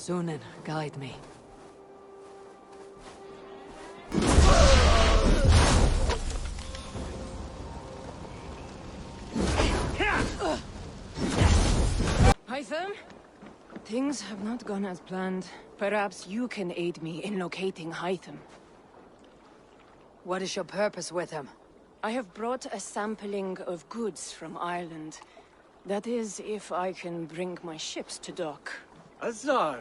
Sunan, guide me. Hytham? Things have not gone as planned. Perhaps you can aid me in locating Hytham. What is your purpose with him? I have brought a sampling of goods from Ireland. That is, if I can bring my ships to dock. Azar!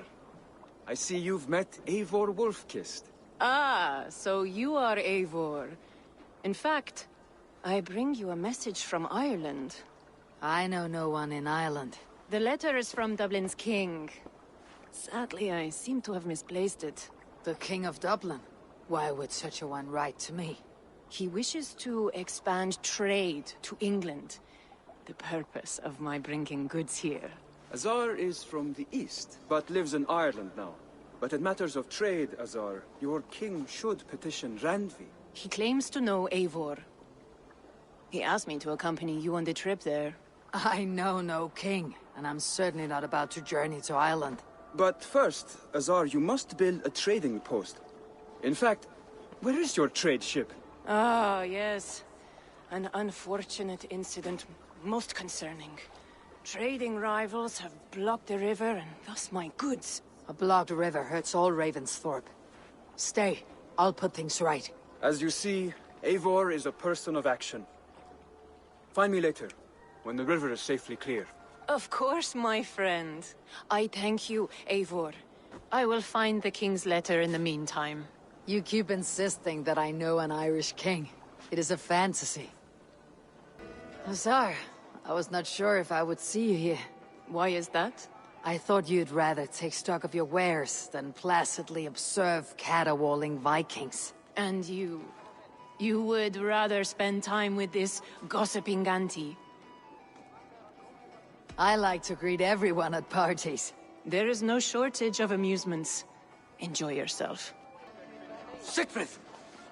I see you've met Eivor Wolfkist. Ah, so you are Eivor. In fact, I bring you a message from Ireland. I know no one in Ireland. The letter is from Dublin's king. Sadly, I seem to have misplaced it. The King of Dublin? Why would such a one write to me? He wishes to expand trade to England. The purpose of my bringing goods here. Azar is from the east, but lives in Ireland now. But in matters of trade, Azar, your king should petition Randvi. He claims to know Eivor. He asked me to accompany you on the trip there. I know no king, and I'm certainly not about to journey to Ireland. But first, Azar, you must build a trading post. In fact, where is your trade ship? Ah, yes. An unfortunate incident, most concerning. Trading rivals have blocked the river, and thus my goods. A blocked river hurts all Ravensthorpe. Stay, I'll put things right. As you see, Eivor is a person of action. Find me later, when the river is safely clear. Of course, my friend. I thank you, Eivor. I will find the king's letter in the meantime. You keep insisting that I know an Irish king. It is a fantasy. Azar, I was not sure if I would see you here. Why is that? I thought you'd rather take stock of your wares than placidly observe caterwauling Vikings. And you... you would rather spend time with this gossiping auntie? I like to greet everyone at parties. There is no shortage of amusements. Enjoy yourself. Siegfried!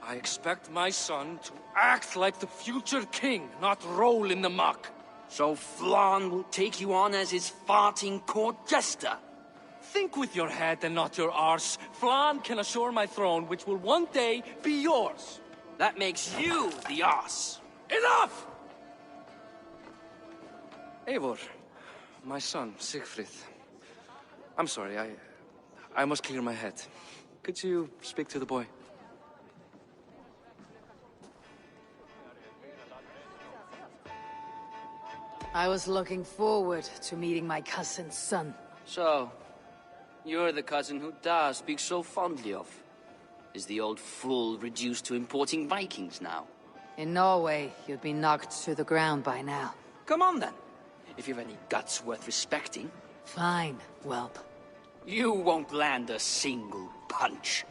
I expect my son to act like the future king, not roll in the muck. So Flann will take you on as his farting court jester? Think with your head and not your arse. Flann can assure my throne, which will one day be yours. That makes you the arse. Enough! Eivor, my son, Siegfried. I'm sorry, I must clear my head. Could you speak to the boy? I was looking forward to meeting my cousin's son. So, you're the cousin who Da speaks so fondly of. Is the old fool reduced to importing Vikings now? In Norway, you'd be knocked to the ground by now. Come on then, if you've any guts worth respecting. Fine, whelp. You won't land a single punch.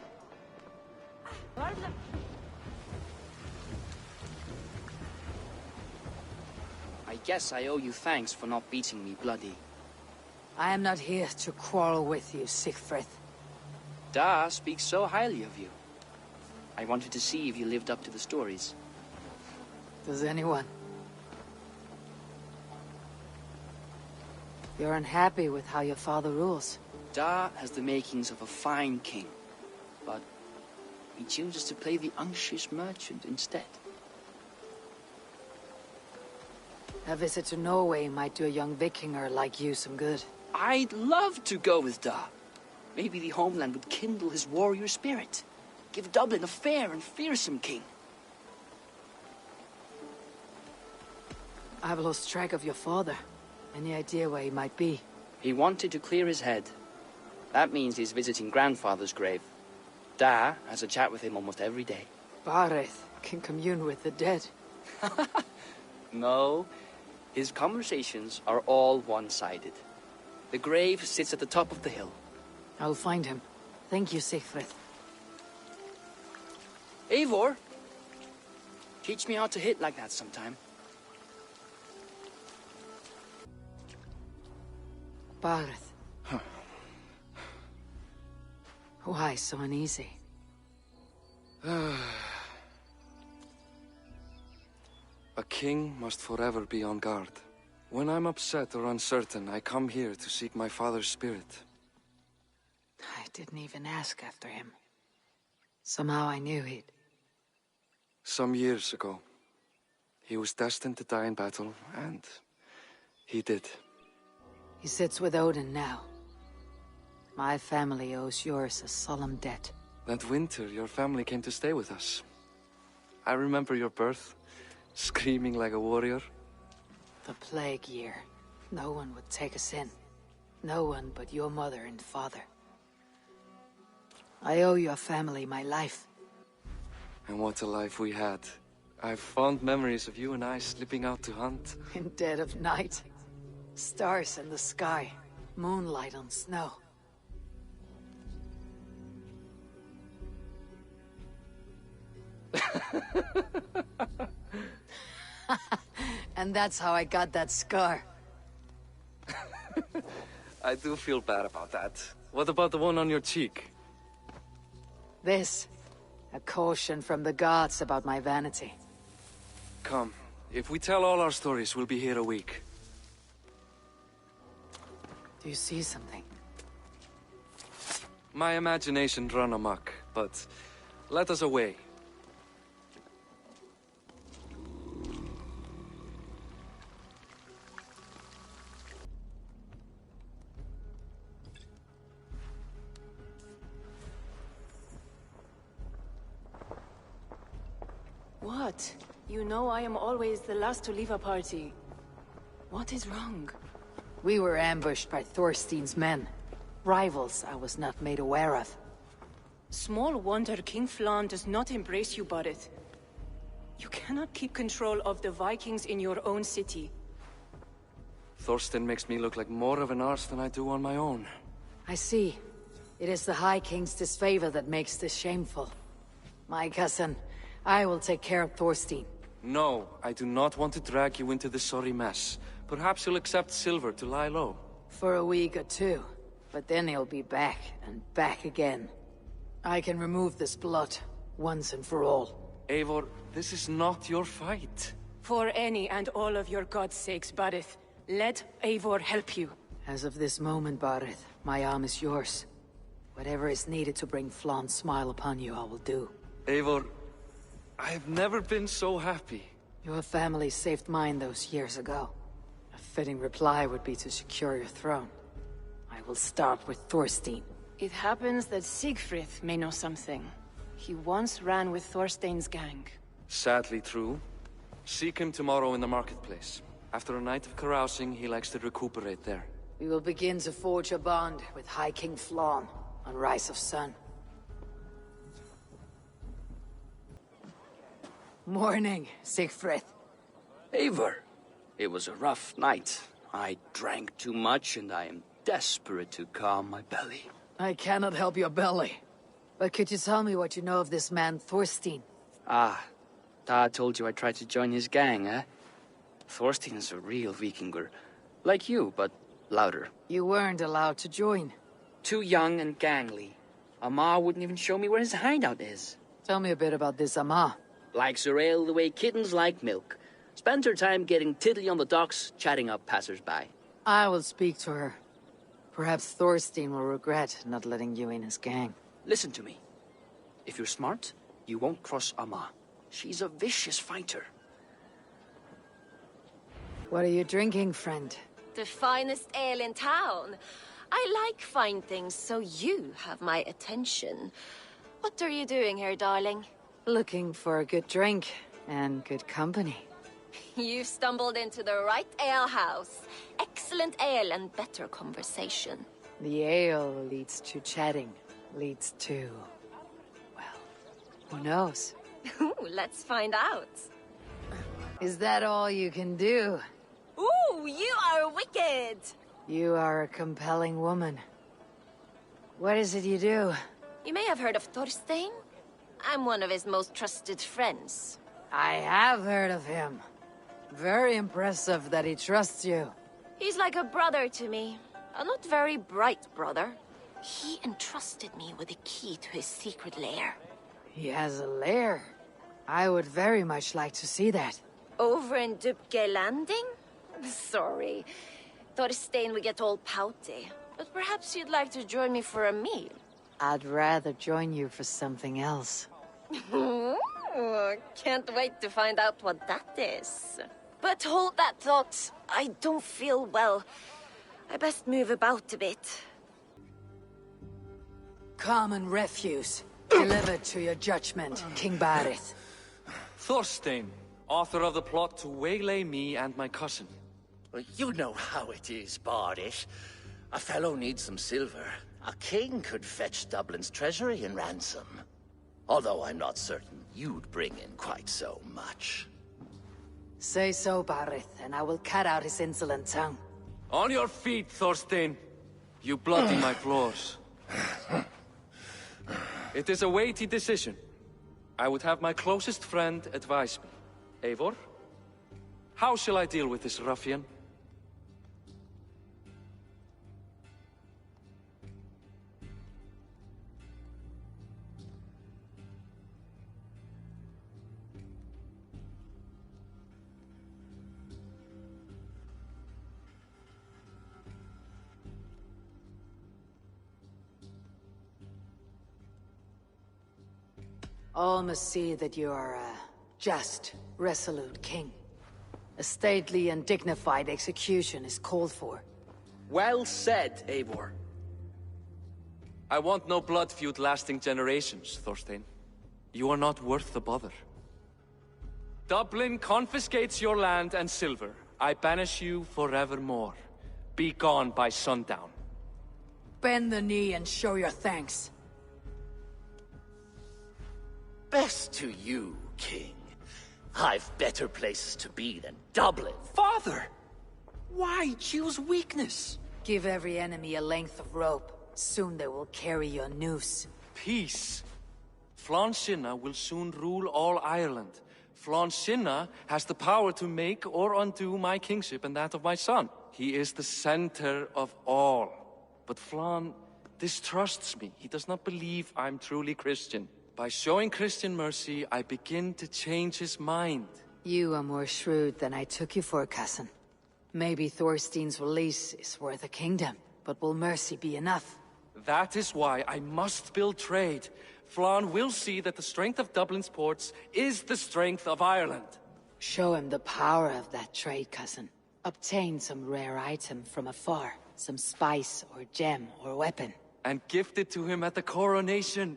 I guess I owe you thanks for not beating me bloody. I am not here to quarrel with you, Siegfried. Da speaks so highly of you. I wanted to see if you lived up to the stories. Does anyone? You're unhappy with how your father rules. Da has the makings of a fine king, but he chooses to play the unctuous merchant instead. A visit to Norway might do a young Vikinger like you some good. I'd love to go with Da. Maybe the homeland would kindle his warrior spirit. Give Dublin a fair and fearsome king. I've lost track of your father. Any idea where he might be? He wanted to clear his head. That means he's visiting grandfather's grave. Da has a chat with him almost every day. Bareth can commune with the dead. No, his conversations are all one-sided. The grave sits at the top of the hill. I'll find him. Thank you, Siegfried. Eivor, teach me how to hit like that sometime. Bareth. Why so uneasy? A king must forever be on guard. When I'm upset or uncertain, I come here to seek my father's spirit. I didn't even ask after him. Somehow I knew he'd... Some years ago, he was destined to die in battle, and he did. He sits with Odin now. My family owes yours a solemn debt. That winter, your family came to stay with us. I remember your birth, screaming like a warrior. The plague year. No one would take us in. No one but your mother and father. I owe your family my life. And what a life we had. I have fond memories of you and I slipping out to hunt. In dead of night. Stars in the sky. Moonlight on snow. And that's how I got that scar. I do feel bad about that. What about the one on your cheek? This. A caution from the gods about my vanity. Come. If we tell all our stories, we'll be here a week. Do you see something? My imagination run amok, but let us away. What? You know I am always the last to leave a party. What is wrong? We were ambushed by Thorstein's men. Rivals I was not made aware of. Small wonder King Flann does not embrace you, Barret. You cannot keep control of the Vikings in your own city. Thorstein makes me look like more of an arse than I do on my own. I see. It is the High King's disfavor that makes this shameful. My cousin, I will take care of Thorstein. No, I do not want to drag you into this sorry mess. Perhaps you'll accept silver to lie low. For a week or two. But then he'll be back, and back again. I can remove this blot, once and for all. Eivor, this is not your fight. For any and all of your gods' sakes, Barret, let Eivor help you. As of this moment, Barret, my arm is yours. Whatever is needed to bring Flann's smile upon you, I will do. Eivor, I have never been so happy. Your family saved mine those years ago. A fitting reply would be to secure your throne. I will start with Thorstein. It happens that Siegfried may know something. He once ran with Thorstein's gang. Sadly true. Seek him tomorrow in the marketplace. After a night of carousing, he likes to recuperate there. We will begin to forge a bond with High King Flann on Rise of Sun. Morning, Siegfried. Eivor, it was a rough night. I drank too much and I am desperate to calm my belly. I cannot help your belly. But could you tell me what you know of this man, Thorstein? Ah, Dad told you I tried to join his gang, eh? Thorstein is a real Vikinger. Like you, but louder. You weren't allowed to join. Too young and gangly. Amma wouldn't even show me where his hideout is. Tell me a bit about this Amma. Likes her ale the way kittens like milk. Spends her time getting tiddly on the docks, chatting up passers-by. I will speak to her. Perhaps Thorstein will regret not letting you in his gang. Listen to me. If you're smart, you won't cross Amma. She's a vicious fighter. What are you drinking, friend? The finest ale in town. I like fine things, so you have my attention. What are you doing here, darling? Looking for a good drink and good company. You've stumbled into the right alehouse. Excellent ale and better conversation. The ale leads to chatting, leads to... well, who knows? Ooh, let's find out. Is that all you can do? Ooh, you are wicked! You are a compelling woman. What is it you do? You may have heard of Thorstein. I'm one of his most trusted friends. I have heard of him. Very impressive that he trusts you. He's like a brother to me. A not very bright brother. He entrusted me with the key to his secret lair. He has a lair. I would very much like to see that. Over in Dubke Landing? Sorry. Thorstein would get all pouty. But perhaps you'd like to join me for a meal? I'd rather join you for something else. Can't wait to find out what that is. But hold that thought. I don't feel well. I best move about a bit. Common refuse. Delivered to your judgment, King Barith. Thorstein, author of the plot to waylay me and my cousin. Well, you know how it is, Bardish. A fellow needs some silver. A king could fetch Dublin's treasury in ransom. Although I'm not certain you'd bring in quite so much. Say so, Barith, and I will cut out his insolent tongue. On your feet, Thorstein. You bloody my floors. It is a weighty decision. I would have my closest friend advise me. Eivor? How shall I deal with this ruffian? All must see that you are a just, resolute king. A stately and dignified execution is called for. Well said, Eivor. I want no blood feud lasting generations, Thorstein. You are not worth the bother. Dublin confiscates your land and silver. I banish you forevermore. Be gone by sundown. Bend the knee and show your thanks. Best to you, King. I've better places to be than Dublin. Father! Why choose weakness? Give every enemy a length of rope. Soon they will carry your noose. Peace. Flann Sinna will soon rule all Ireland. Flann Sinna has the power to make or undo my kingship and that of my son. He is the center of all. But Flann distrusts me. He does not believe I'm truly Christian. By showing Christian mercy, I begin to change his mind. You are more shrewd than I took you for, cousin. Maybe Thorstein's release is worth a kingdom, but will mercy be enough? That is why I must build trade. Flann will see that the strength of Dublin's ports is the strength of Ireland. Show him the power of that trade, cousin. Obtain some rare item from afar. Some spice or gem or weapon. And gift it to him at the coronation.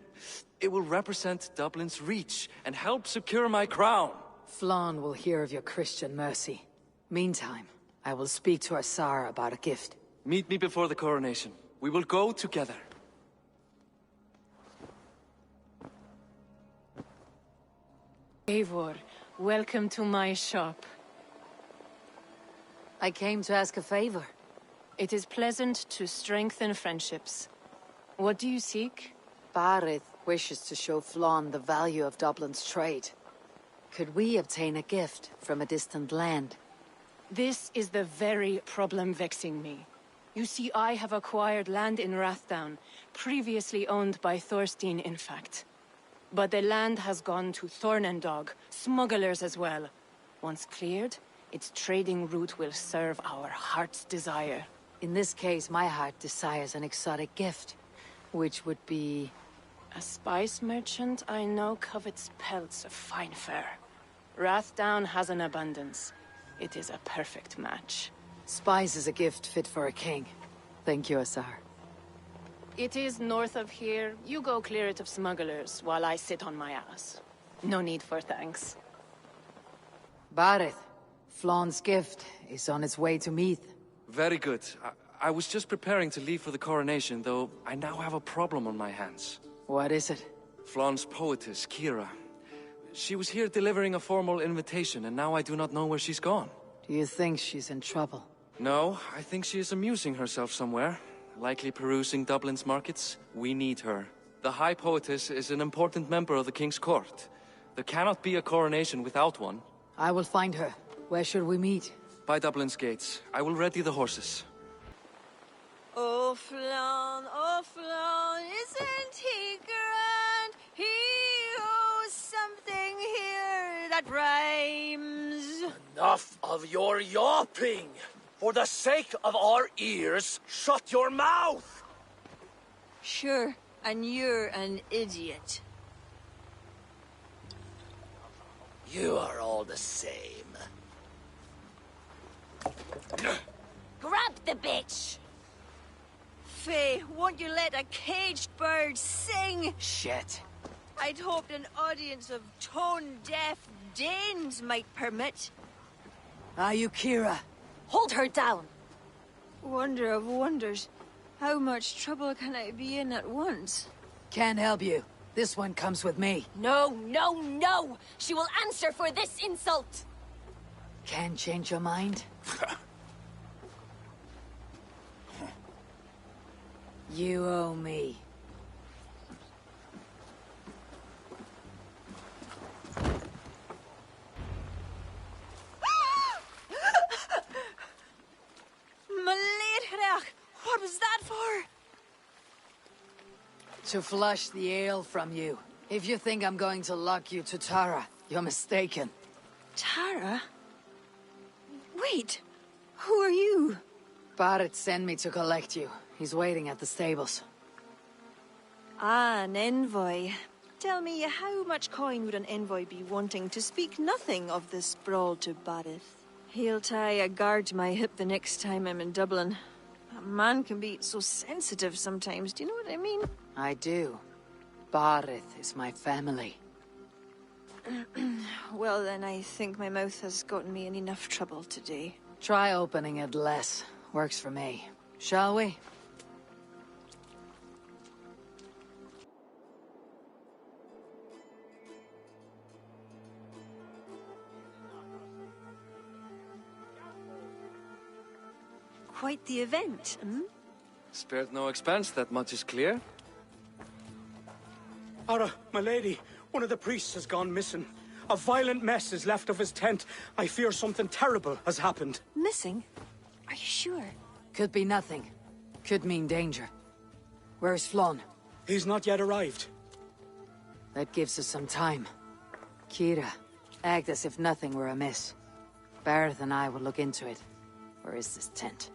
It will represent Dublin's reach and help secure my crown. Flann will hear of your Christian mercy. Meantime, I will speak to Asar about a gift. Meet me before the coronation. We will go together. Eivor, welcome to my shop. I came to ask a favor. It is pleasant to strengthen friendships. What do you seek? Barith wishes to show Flann the value of Dublin's trade. Could we obtain a gift from a distant land? This is the very problem vexing me. You see, I have acquired land in Rathdown, previously owned by Thorstein, in fact. But the land has gone to Thornendog, smugglers as well. Once cleared, its trading route will serve our heart's desire. In this case, my heart desires an exotic gift, which would be... A spice merchant I know covets pelts of fine fur. Rathdown has an abundance. It is a perfect match. Spice is a gift fit for a king. Thank you, Asar. It is north of here. You go clear it of smugglers, while I sit on my ass. No need for thanks. Barith, Flann's gift is on its way to Meath. Very good. I was just preparing to leave for the coronation, though I now have a problem on my hands. What is it? Flann's poetess, Kira. She was here delivering a formal invitation, and now I do not know where she's gone. Do you think she's in trouble? No, I think she is amusing herself somewhere. Likely perusing Dublin's markets. We need her. The High Poetess is an important member of the King's court. There cannot be a coronation without one. I will find her. Where should we meet? By Dublin's gates. I will ready the horses. Oh, Flann, isn't he grand? He owes something here that rhymes. Enough of your yawping! For the sake of our ears, shut your mouth! Sure, and you're an idiot. You are all the same. Grab the bitch! Faye, won't you let a caged bird sing? Shit. I'd hoped an audience of tone-deaf Danes might permit. Are you Kira? Hold her down! Wonder of wonders. How much trouble can I be in at once? Can't help you. This one comes with me. No, no, no! She will answer for this insult! Can't change your mind? You owe me. What was that for? To flush the ale from you. If you think I'm going to lock you to Tara, you're mistaken. Tara? Wait, who are you? Barrett sent me to collect you. He's waiting at the stables. Ah, an envoy. Tell me, how much coin would an envoy be wanting, to speak nothing of this brawl to Barrett? He'll tie a guard to my hip the next time I'm in Dublin. A man can be so sensitive sometimes, do you know what I mean? I do. Barrett is my family. Well, then I think my mouth has gotten me in enough trouble today. Try opening it less. Works for me. Shall we? Quite the event, hmm? Spared no expense, that much is clear. Ara, my lady, one of the priests has gone missing. A violent mess is left of his tent. I fear something terrible has happened. Missing? Are you sure? Could be nothing. Could mean danger. Where's Flon? He's not yet arrived. That gives us some time. Kira, act as if nothing were amiss. Barrett and I will look into it. Where is this tent?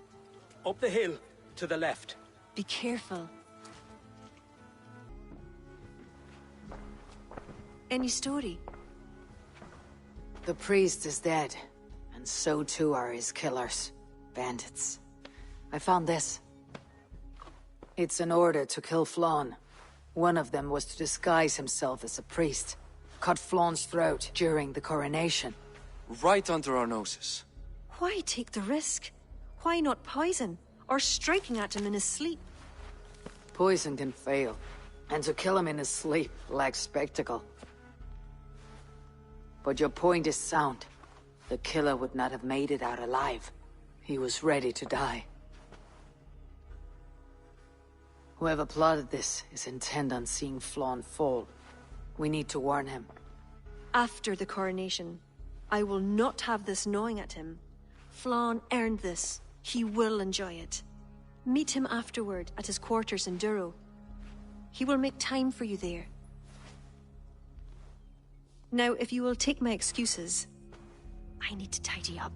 Up the hill, to the left. Be careful. Any story? The priest is dead, and so too are his killers. Bandits. I found this. It's an order to kill Flon. One of them was to disguise himself as a priest. Cut Flon's throat during the coronation. Right under our noses. Why take the risk? Why not poison? Or striking at him in his sleep? Poison can fail, and to kill him in his sleep lacks spectacle. But your point is sound. The killer would not have made it out alive. He was ready to die. Whoever plotted this is intent on seeing Flon fall. We need to warn him. After the coronation, I will not have this gnawing at him. Flon earned this. He will enjoy it. Meet him afterward at his quarters in Duro. He will make time for you there. Now, if you will take my excuses, I need to tidy up.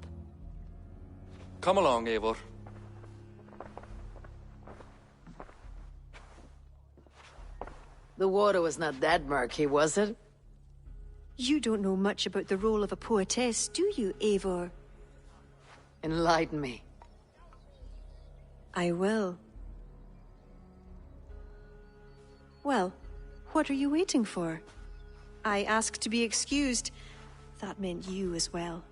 Come along, Eivor. The water was not that murky, was it? You don't know much about the role of a poetess, do you, Eivor? Enlighten me. I will. Well, what are you waiting for? I asked to be excused. That meant you as well.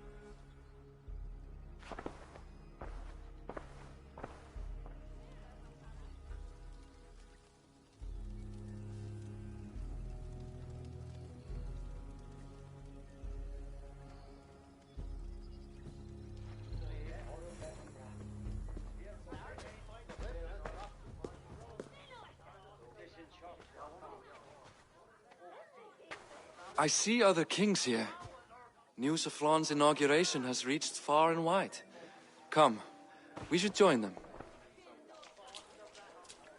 I see other kings here. News of Flon's inauguration has reached far and wide. Come, we should join them.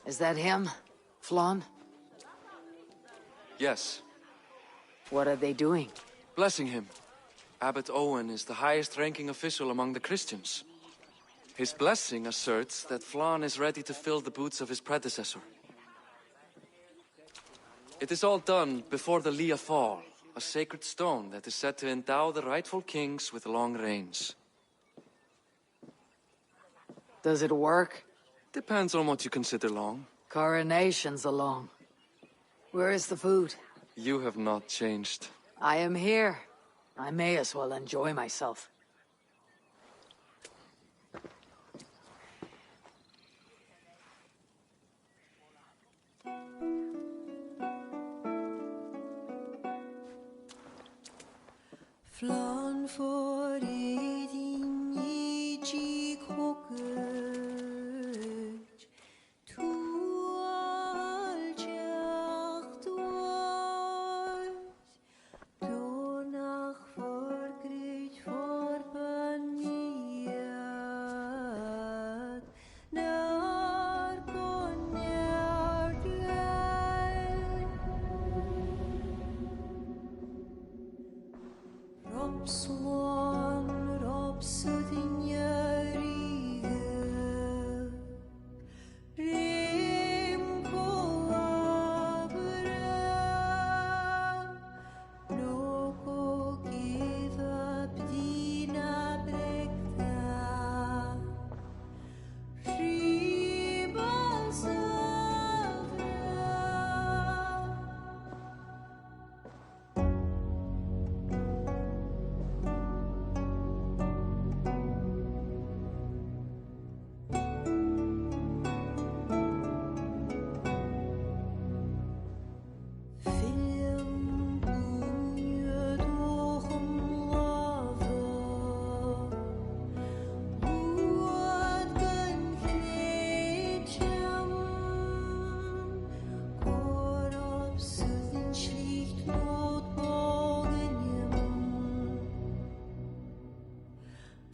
Is that him? Flon? Yes. What are they doing? Blessing him. Abbot Owen is the highest-ranking official among the Christians. His blessing asserts that Flann is ready to fill the boots of his predecessor. It is all done before the Lia Fall, a sacred stone that is said to endow the rightful kings with long reigns. Does it work? Depends on what you consider long. Coronations are long. Where is the food? You have not changed. I am here. I may as well enjoy myself. Flan for din I chi kokej tu al chacht was donach for grit for paniat nar konjar Robswan, Robsudinjarige Rim kolabra Noko giva bdina brekta Riba savra Film bunje doch lava Luat gan knetjam Korop sudden schlicht not bogenjem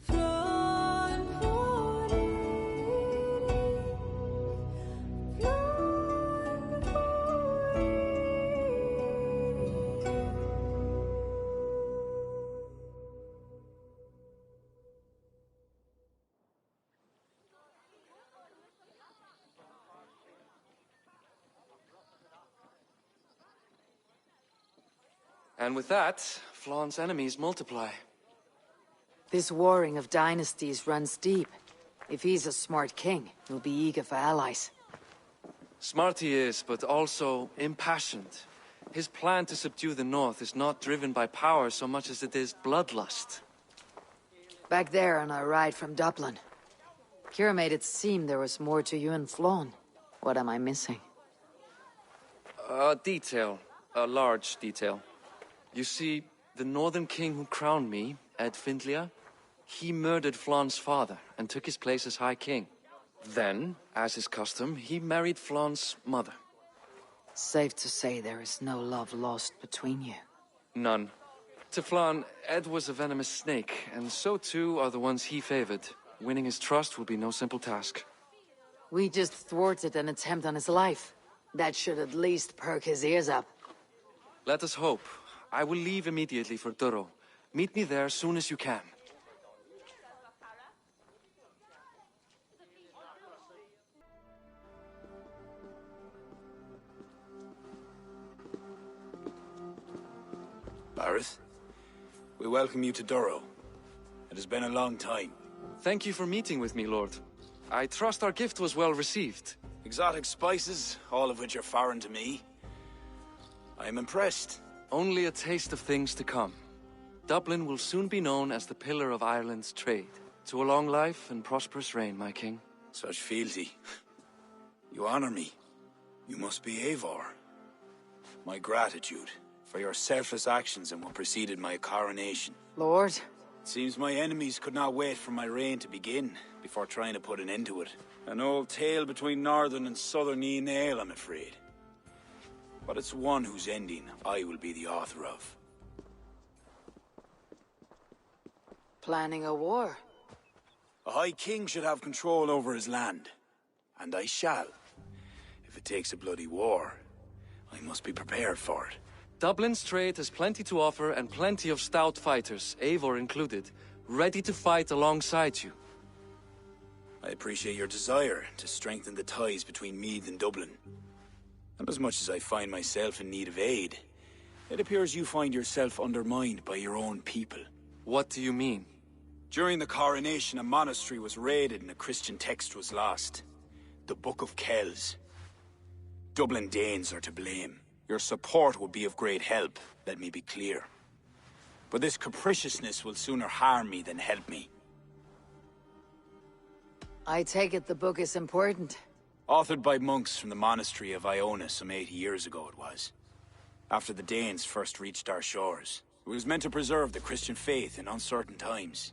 Flan for And with that, Flann's enemies multiply. This warring of dynasties runs deep. If he's a smart king, he'll be eager for allies. Smart he is, but also impassioned. His plan to subdue the north is not driven by power so much as it is bloodlust. Back there on our ride from Dublin, Kira made it seem there was more to you and Flann. What am I missing? A detail. A large detail. You see, the northern king who crowned me, Ed Findlia, he murdered Flann's father and took his place as High King. Then, as is custom, he married Flann's mother. Safe to say there is no love lost between you. None. To Flann, Ed was a venomous snake, and so too are the ones he favored. Winning his trust will be no simple task. We just thwarted an attempt on his life. That should at least perk his ears up. Let us hope. I will leave immediately for Durro. Meet me there as soon as you can. Bareth, we welcome you to Durro. It has been a long time. Thank you for meeting with me, Lord. I trust our gift was well received. Exotic spices, all of which are foreign to me. I am impressed. Only a taste of things to come. Dublin will soon be known as the pillar of Ireland's trade. To a long life and prosperous reign, my king. Such fealty. You honor me. You must be Eivor. My gratitude for your selfless actions and what preceded my coronation. Lord? It seems my enemies could not wait for my reign to begin before trying to put an end to it. An old tale between northern and southern Nael, I'm afraid. But it's one whose ending I will be the author of. Planning a war? A High King should have control over his land. And I shall. If it takes a bloody war, I must be prepared for it. Dublin's trade has plenty to offer and plenty of stout fighters, Eivor included, ready to fight alongside you. I appreciate your desire to strengthen the ties between Meath and Dublin. And as much as I find myself in need of aid, it appears you find yourself undermined by your own people. What do you mean? During the coronation, a monastery was raided and a Christian text was lost. The Book of Kells. Dublin Danes are to blame. Your support would be of great help, let me be clear. But this capriciousness will sooner harm me than help me. I take it the book is important. Authored by monks from the monastery of Iona some 80 years ago it was. After the Danes first reached our shores. It was meant to preserve the Christian faith in uncertain times.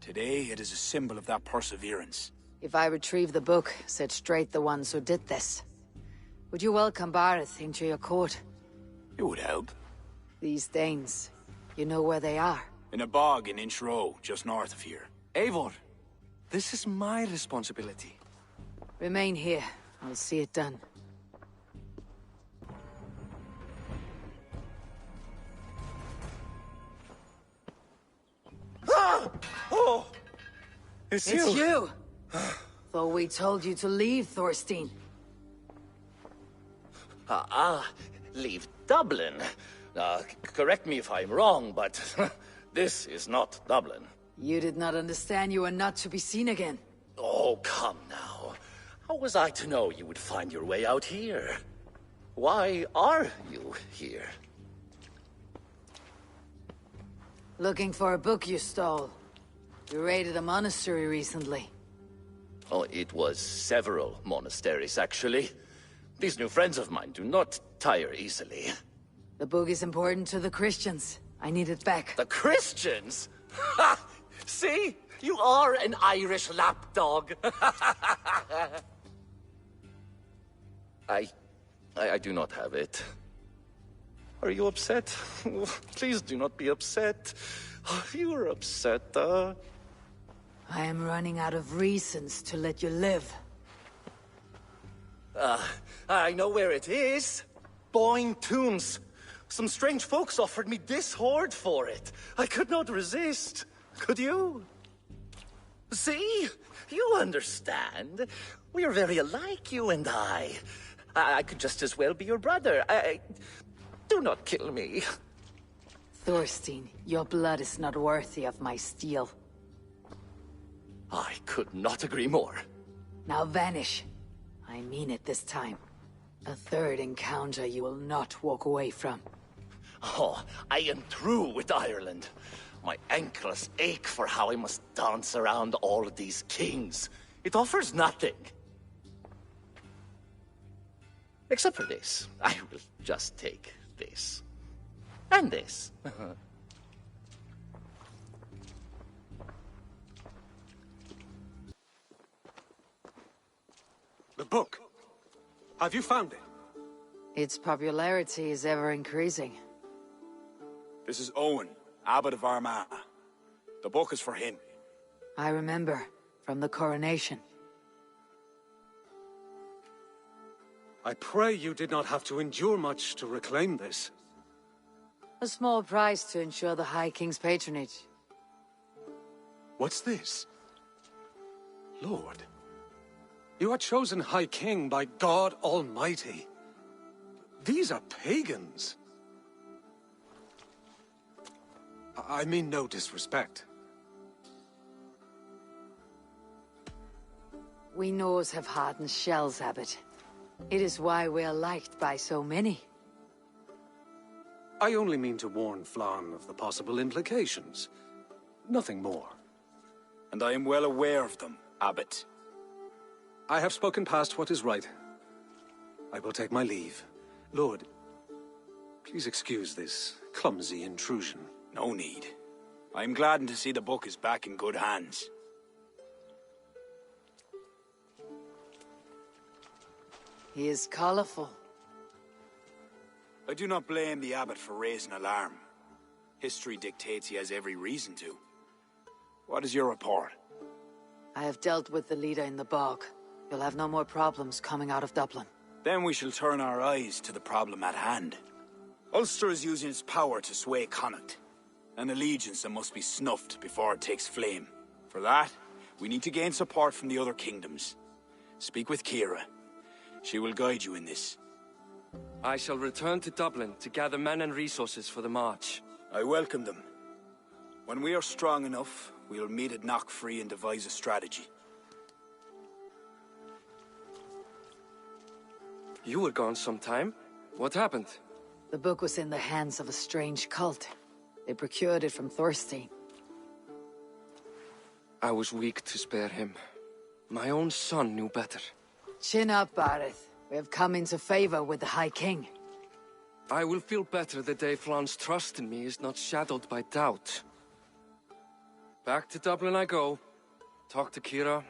Today, it is a symbol of that perseverance. If I retrieve the book, set straight the ones who did this, would you welcome Bareth into your court? It would help. These Danes, you know where they are? In a bog in Inch Row, just north of here. Eivor, this is my responsibility. Remain here. I'll see it done. Oh! It's you! Though we told you to leave, Thorstein. Leave Dublin. Correct me if I'm wrong, but this is not Dublin. You did not understand you were not to be seen again. Oh, come now. How was I to know you would find your way out here? Why are you here? Looking for a book you stole. You raided a monastery recently. Oh, it was several monasteries, actually. These new friends of mine do not tire easily. The book is important to the Christians. I need it back. The Christians? Ha! See? You are an Irish lapdog. I do not have it. Are you upset? Please do not be upset. You are upset, I am running out of reasons to let you live. I know where it is. Boyne Tombs. Some strange folks offered me this hoard for it. I could not resist. Could you? See? You understand. We are very alike, you and I. I could just as well be your brother. Do not kill me. Thorstein, your blood is not worthy of my steel. I could not agree more. Now vanish. I mean it this time. A third encounter you will not walk away from. Oh, I am through with Ireland. My ankles ache for how I must dance around all of these kings. It offers nothing. Except for this. I will just take this. And this. The book. Have you found it? Its popularity is ever increasing. This is Owen, Abbot of Armagh. The book is for him. I remember, from the coronation. I pray you did not have to endure much to reclaim this. A small price to ensure the High King's patronage. What's this? Lord, you are chosen High King by God Almighty. These are pagans. I mean no disrespect. We Norse have hardened shells, Abbot. It is why we are liked by so many. I only mean to warn Flann of the possible implications. Nothing more. And I am well aware of them, Abbot. I have spoken past what is right. I will take my leave. Lord, please excuse this clumsy intrusion. No need. I am gladdened to see the book is back in good hands. He is colorful. I do not blame the abbot for raising alarm. History dictates he has every reason to. What is your report? I have dealt with the leader in the bog. You'll have no more problems coming out of Dublin. Then we shall turn our eyes to the problem at hand. Ulster is using its power to sway Connacht. An allegiance that must be snuffed before it takes flame. For that, We need to gain support from the other kingdoms. Speak with Kira. She will guide you in this. I shall return to Dublin to gather men and resources for the march. I welcome them. When we are strong enough, we'll meet at Knockfree and devise a strategy. You were gone some time. What happened? The book was in the hands of a strange cult. They procured it from Thorstein. I was weak to spare him. My own son knew better. Chin up, Bareth. We have come into favor with the High King. I will feel better the day Flan's trust in me is not shadowed by doubt. Back to Dublin I go. Talk to Kira.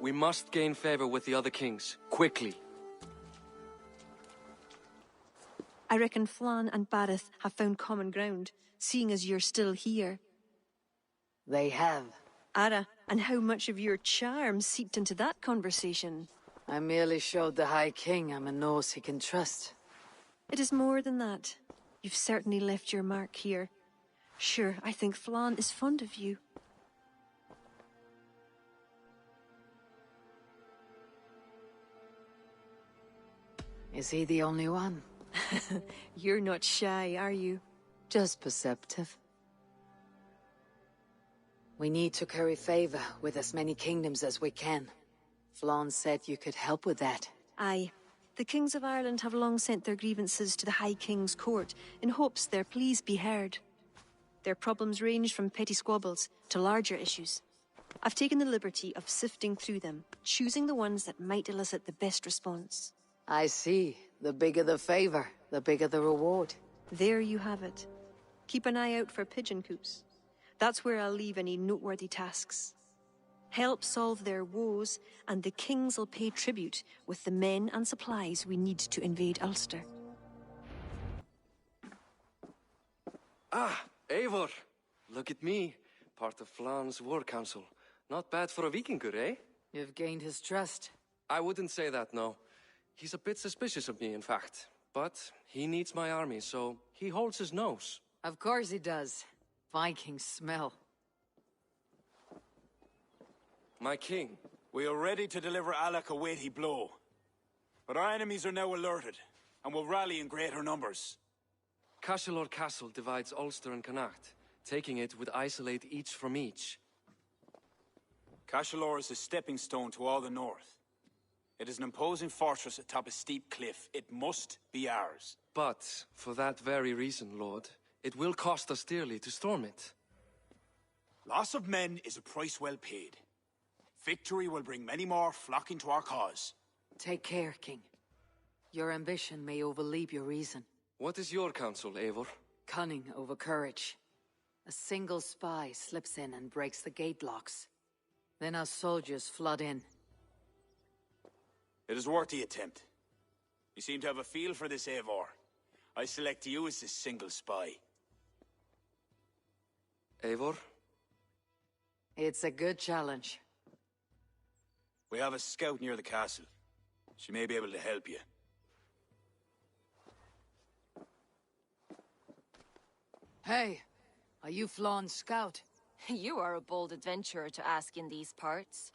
We must gain favor with the other kings. Quickly. I reckon Flan and Bareth have found common ground, seeing as you're still here. They have. Ara, and how much of your charm seeped into that conversation? I merely showed the High King I'm a nose he can trust. It is more than that. You've certainly left your mark here. Sure, I think Flan is fond of you. Is he the only one? You're not shy, are you? Just perceptive. We need to curry favor with as many kingdoms as we can. Flan said you could help with that. Aye. The kings of Ireland have long sent their grievances to the High King's court in hopes their pleas be heard. Their problems range from petty squabbles to larger issues. I've taken the liberty of sifting through them, choosing the ones that might elicit the best response. I see. The bigger the favor, the bigger the reward. There you have it. Keep an eye out for pigeon coops. That's where I'll leave any noteworthy tasks. Help solve their woes, and the kings'll pay tribute with the men and supplies we need to invade Ulster. Ah, Eivor. Look at me. Part of Flan's war council. Not bad for a Vikingur, eh? You've gained his trust. I wouldn't say that, no. He's a bit suspicious of me, in fact. But he needs my army, so he holds his nose. Of course he does. Vikings smell. My king. We are ready to deliver Alec a weighty blow. But our enemies are now alerted, and will rally in greater numbers. Cashel Castle divides Ulster and Connacht. Taking it would isolate each from each. Cashel is a stepping stone to all the north. It is an imposing fortress atop a steep cliff. It must be ours. But, for that very reason, Lord, it will cost us dearly to storm it. Loss of men is a price well paid. Victory will bring many more flocking to our cause. Take care, King. Your ambition may overleap your reason. What is your counsel, Eivor? Cunning over courage. A single spy slips in and breaks the gate locks. Then our soldiers flood in. It is worth the attempt. You seem to have a feel for this, Eivor. I select you as this single spy. Eivor? It's a good challenge. We have a scout near the castle. She may be able to help you. Hey, are you Flan's scout? You are a bold adventurer to ask in these parts.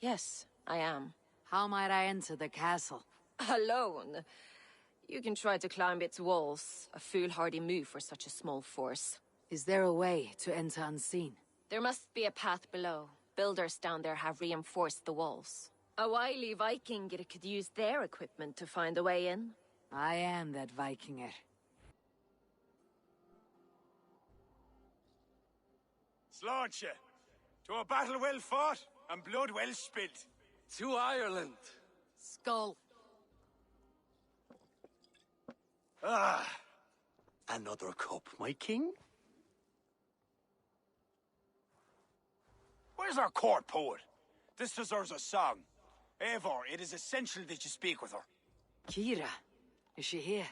Yes, I am. How might I enter the castle? Alone? You can try to climb its walls. A foolhardy move for such a small force. Is there a way to enter unseen? There must be a path below. Builders down there have reinforced the walls. A wily Viking could use their equipment to find a way in. I am that Vikinger. Slaunch ye! To a battle well fought and blood well spilt. To Ireland! Skull. Ah! Another cup, my king? Where's our court poet? This deserves a song. Eivor, it is essential that you speak with her. Kira. Is she here?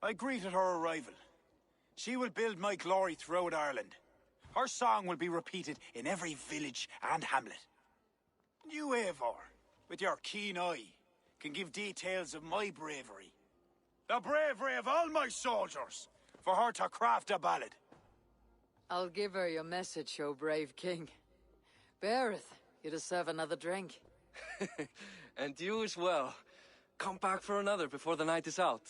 I greeted her arrival. She will build my glory throughout Ireland. Her song will be repeated in every village and hamlet. You, Eivor, with your keen eye, can give details of my bravery. The bravery of all my soldiers, for her to craft a ballad. I'll give her your message, O brave king. Beareth, You deserve another drink. And you as well. Come back for another before the night is out.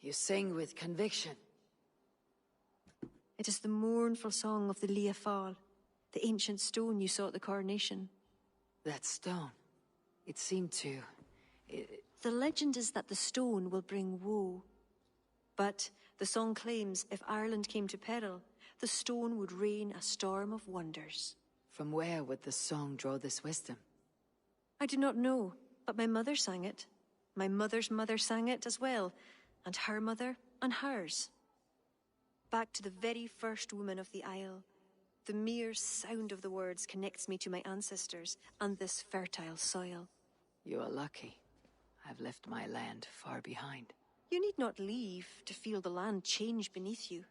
You sing with conviction. It is the mournful song of the Leafal, the ancient stone you saw at the coronation. That stone. It seemed to... The legend is that the stone will bring woe. But the song claims if Ireland came to peril, the stone would rain a storm of wonders. From where would the song draw this wisdom? I do not know, but my mother sang it. My mother's mother sang it as well, and her mother and hers. Back to the very first woman of the Isle. The mere sound of the words connects me to my ancestors and this fertile soil. You are lucky. I've left my land far behind. You need not leave to feel the land change beneath you.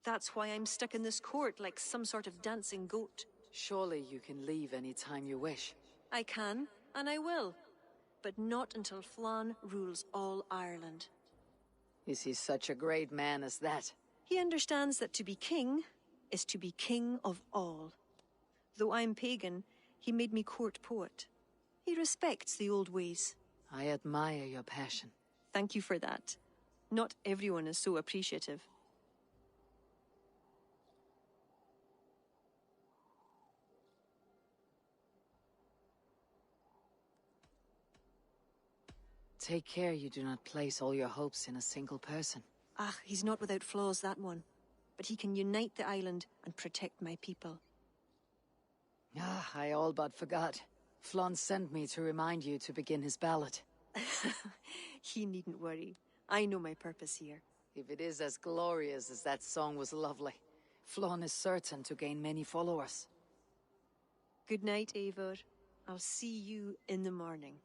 That's why I'm stuck in this court like some sort of dancing goat. Surely you can leave any time you wish. I can, and I will. But not until Flann rules all Ireland. Is he such a great man as that? He understands that to be king is to be king of all. Though I'm pagan, he made me court poet. He respects the old ways. I admire your passion. Thank you for that. Not everyone is so appreciative. Take care you do not place all your hopes in a single person. Ah, he's not without flaws, that one. But he can unite the island and protect my people. Ah, I all but forgot. Flann sent me to remind you to begin his ballad. He needn't worry. I know my purpose here. If it is as glorious as that song was lovely, Flann is certain to gain many followers. Good night, Eivor. I'll see you in the morning.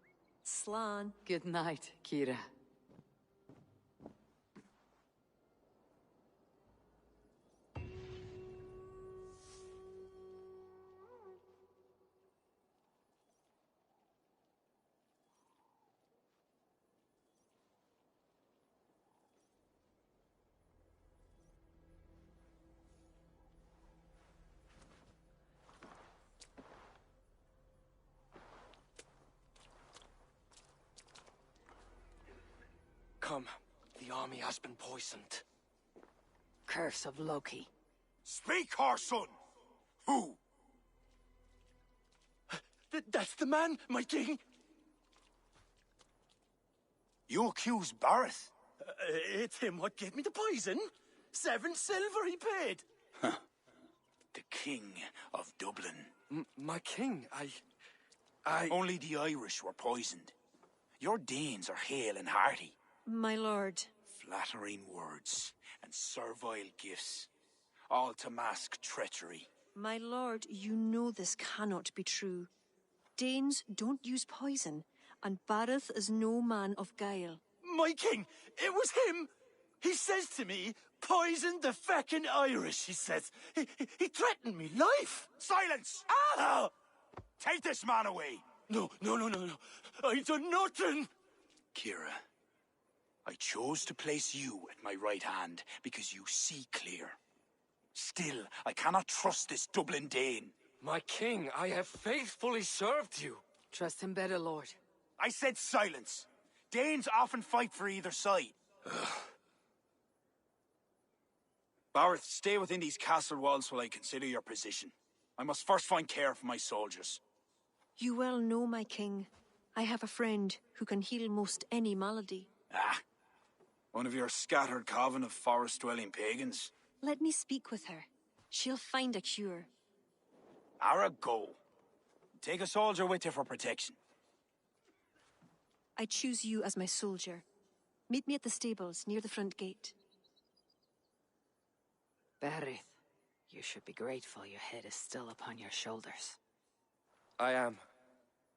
Slán. Good night, Kira. Come, the army has been poisoned. Curse of Loki. Speak, our son! Who? That's the man, my king! You accuse Bareth? It's him what gave me the poison. 7 silver he paid. Huh. The king of Dublin. My king, I... Only the Irish were poisoned. Your Danes are hale and hearty. My lord. Flattering words and servile gifts, all to mask treachery. My lord, you know this cannot be true. Danes don't use poison, and Bareth is no man of guile. My king, it was him! He says to me, poison the feckin' Irish, he says. He threatened me life! Silence! Ah! Take this man away! No. I done nothing! Kira, I chose to place you at my right hand because you see clear. Still, I cannot trust this Dublin Dane. My king, I have faithfully served you. Trust him better, Lord. I said silence. Danes often fight for either side. Bareth, stay within these castle walls while I consider your position. I must first find care for my soldiers. You well know, my king. I have a friend who can heal most any malady. Ah, one of your scattered coven of forest-dwelling pagans. Let me speak with her. She'll find a cure. Ara, go. Take a soldier with you for protection. I choose you as my soldier. Meet me at the stables near the front gate. Bareth, you should be grateful your head is still upon your shoulders. I am.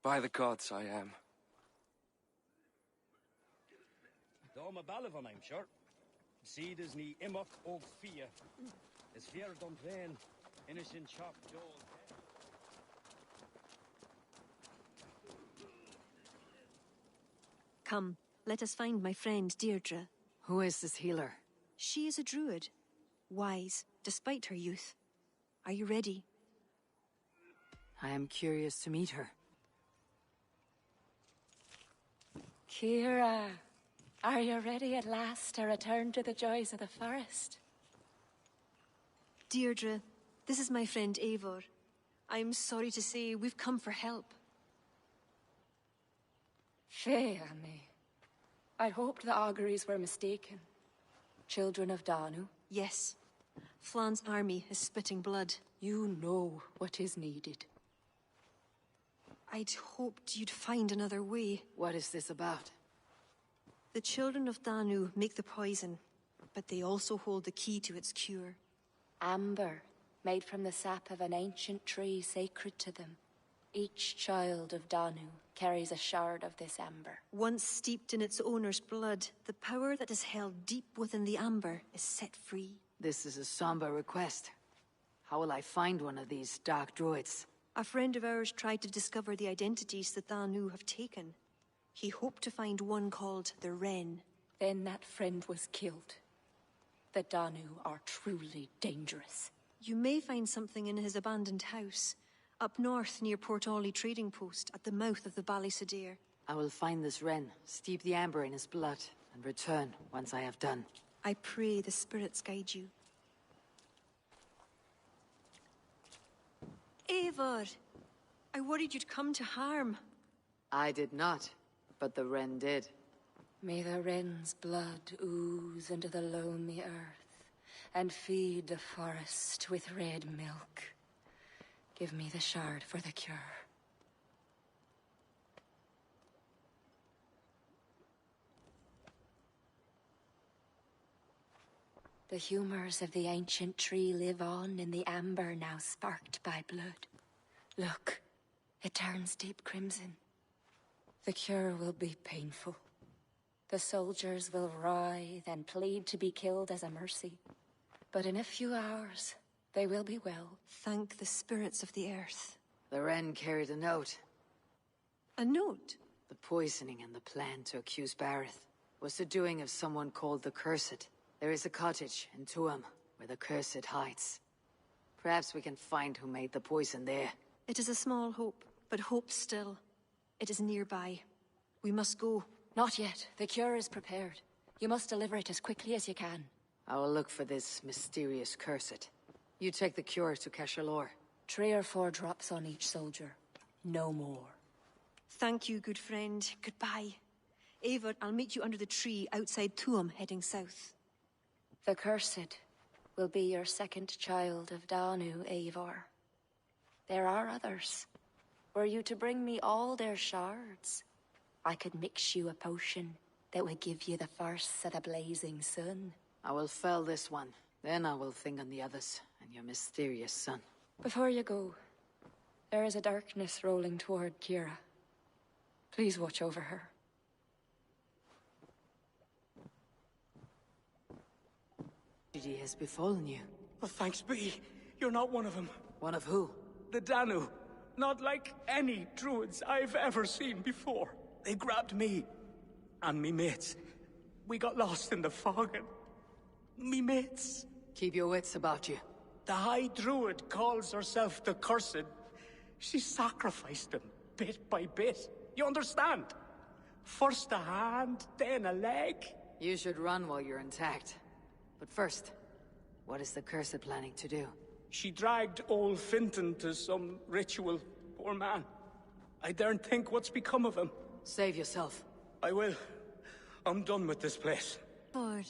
By the gods, I am. Doma Balavan, I'm sure. Seed is ni imok og fia. Is fear dom plain. Innocent chop Joel. Come, let us find my friend Deirdre. Who is this healer? She is a druid, wise, despite her youth. Are you ready? I am curious to meet her. Kira, are you ready at last to return to the joys of the forest? Deirdre, this is my friend Eivor. I'm sorry to say we've come for help. Fae me. I hoped the auguries were mistaken. Children of Danu? Yes. Flan's army is spitting blood. You know what is needed. I'd hoped you'd find another way. What is this about? The children of Danu make the poison, but they also hold the key to its cure. Amber, made from the sap of an ancient tree sacred to them. Each child of Danu carries a shard of this amber. Once steeped in its owner's blood, the power that is held deep within the amber is set free. This is a somber request. How will I find one of these dark druids? A friend of ours tried to discover the identities that Danu have taken. He hoped to find one called the Wren. Then that friend was killed. The Danu are truly dangerous. You may find something in his abandoned house, up north near Port Ollie trading post at the mouth of the Ballysadere. I will find this Wren, steep the amber in his blood, and return once I have done. I pray the spirits guide you. Eivor! I worried you'd come to harm. I did not, but the Wren did. May the Wren's blood ooze into the loamy earth, and feed the forest with red milk. Give me the shard for the cure. The humors of the ancient tree live on in the amber now sparked by blood. Look, it turns deep crimson. The cure will be painful. The soldiers will writhe and plead to be killed as a mercy. But in a few hours, they will be well. Thank the spirits of the earth. The Wren carried a note. A note? The poisoning and the plan to accuse Bareth was the doing of someone called the Cursed. There is a cottage in Tuam where the Cursed hides. Perhaps we can find who made the poison there. It is a small hope, but hope still. It is nearby. We must go. Not yet. The cure is prepared. You must deliver it as quickly as you can. I will look for this mysterious Cursed. You take the cure to Cashalor. 3 or 4 drops on each soldier. No more. Thank you, good friend. Goodbye. Eivor, I'll meet you under the tree outside Tuam, heading south. The Cursed will be your second child of Danu, Eivor. There are others. Were you to bring me all their shards, I could mix you a potion that would give you the force of the blazing sun. I will fell this one. Then I will think on the others, and your mysterious son. Before you go, there is a darkness rolling toward Kira. Please watch over her. Tragedy has befallen you. Oh, thanks be. You're not one of them. One of who? The Danu. Not like any druids I've ever seen before. They grabbed me and me mates. We got lost in the fog and me mates. Keep your wits about you. The High Druid calls herself the Cursed. She sacrificed them bit by bit. You understand? First a hand, then a leg. You should run while you're intact. But first, what is the Cursed planning to do? She dragged old Finton to some ritual. Poor man. I daren't think what's become of him. Save yourself. I will. I'm done with this place. Lord,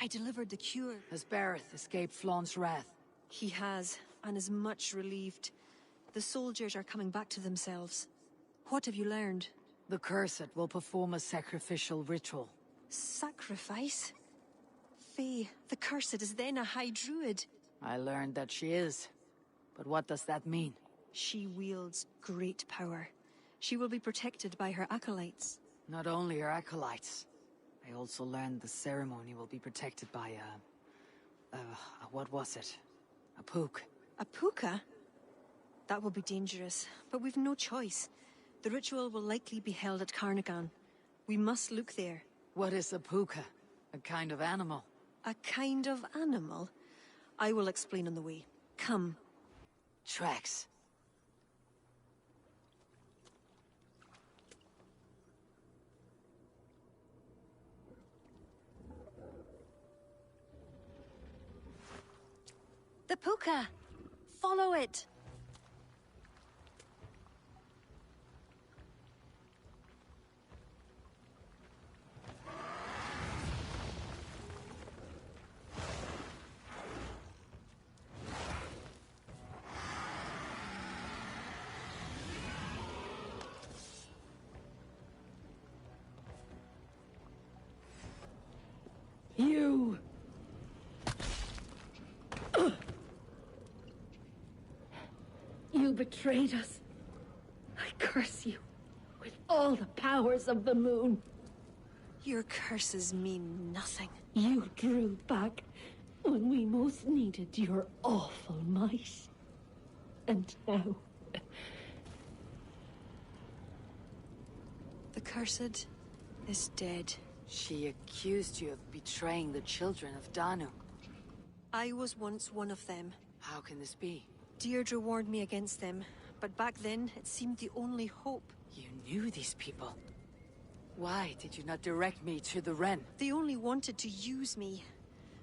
I delivered the cure. Has Bareth escaped Flaun's wrath? He has, and is much relieved. The soldiers are coming back to themselves. What have you learned? The Cursed will perform a sacrificial ritual. Sacrifice? Fae, the Cursed is then a High Druid. I learned that she is. But what does that mean? She wields great power. She will be protected by her acolytes. Not only her acolytes. I also learned the ceremony will be protected by what was it? A pook. A puka? That will be dangerous, but we've no choice. The ritual will likely be held at Carnagan. We must look there. What is a puka? A kind of animal? A kind of animal? I will explain on the way. Come. Tracks. The puka! Follow it! You! You betrayed us. I curse you with all the powers of the moon. Your curses mean nothing. You drew back when we most needed your awful might. And now... The cursed is dead. She accused you of betraying the children of Danu. I was once one of them. How can this be? Deirdre warned me against them, but back then it seemed the only hope. You knew these people. Why did you not direct me to the Wren? They only wanted to use me.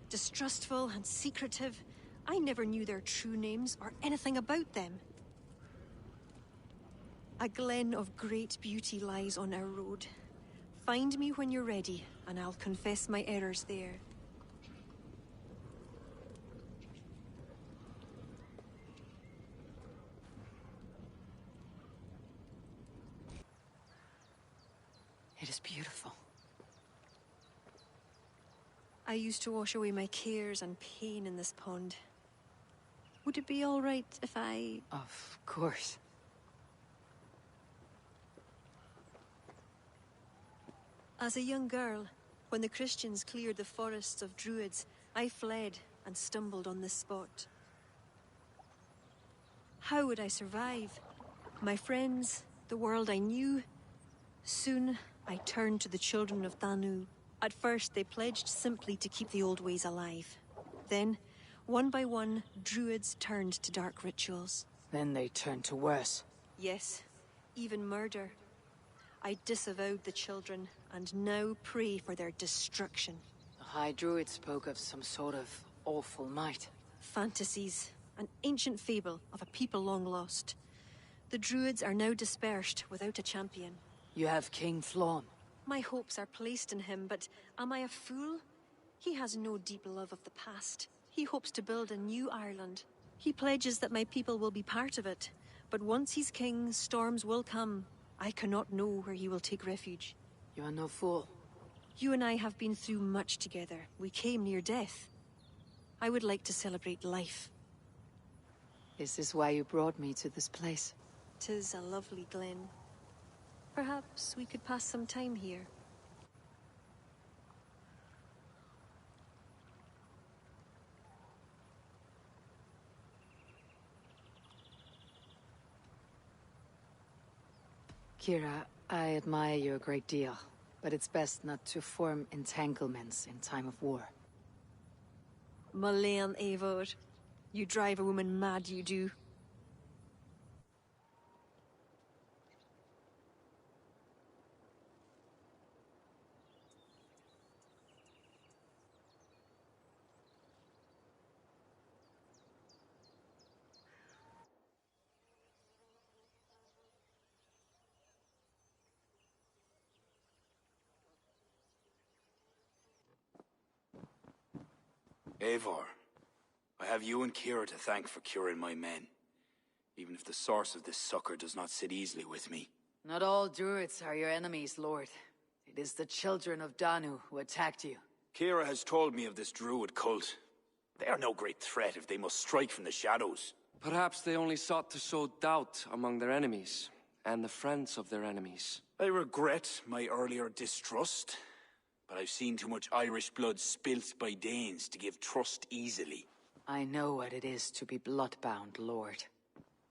Distrustful and secretive. I never knew their true names or anything about them. A glen of great beauty lies on our road. Find me when you're ready, and I'll confess my errors there. It is beautiful. I used to wash away my cares and pain in this pond. Would it be all right if I... Of course. As a young girl, when the Christians cleared the forests of Druids, I fled and stumbled on this spot. How would I survive? My friends, the world I knew. Soon, I turned to the children of Danu. At first, they pledged simply to keep the old ways alive. Then, one by one, Druids turned to dark rituals. Then they turned to worse. Yes, even murder. I disavowed the children, and now pray for their destruction. The High Druid spoke of some sort of awful might. Fantasies, an ancient fable of a people long lost. The Druids are now dispersed without a champion. You have King Flann. My hopes are placed in him, but am I a fool? He has no deep love of the past. He hopes to build a new Ireland. He pledges that my people will be part of it. But once he's king, storms will come. I cannot know where he will take refuge. You are no fool. You and I have been through much together. We came near death. I would like to celebrate life. Is this why you brought me to this place? 'Tis a lovely glen. Perhaps we could pass some time here. Kira, I admire you a great deal, but it's best not to form entanglements in time of war. Malayan Eivor. You drive a woman mad, you do. Eivor, I have you and Kira to thank for curing my men. Even if the source of this succor does not sit easily with me. Not all druids are your enemies, Lord. It is the children of Danu who attacked you. Kira has told me of this druid cult. They are no great threat if they must strike from the shadows. Perhaps they only sought to sow doubt among their enemies, and the friends of their enemies. I regret my earlier distrust, but I've seen too much Irish blood spilt by Danes to give trust easily. I know what it is to be bloodbound, Lord.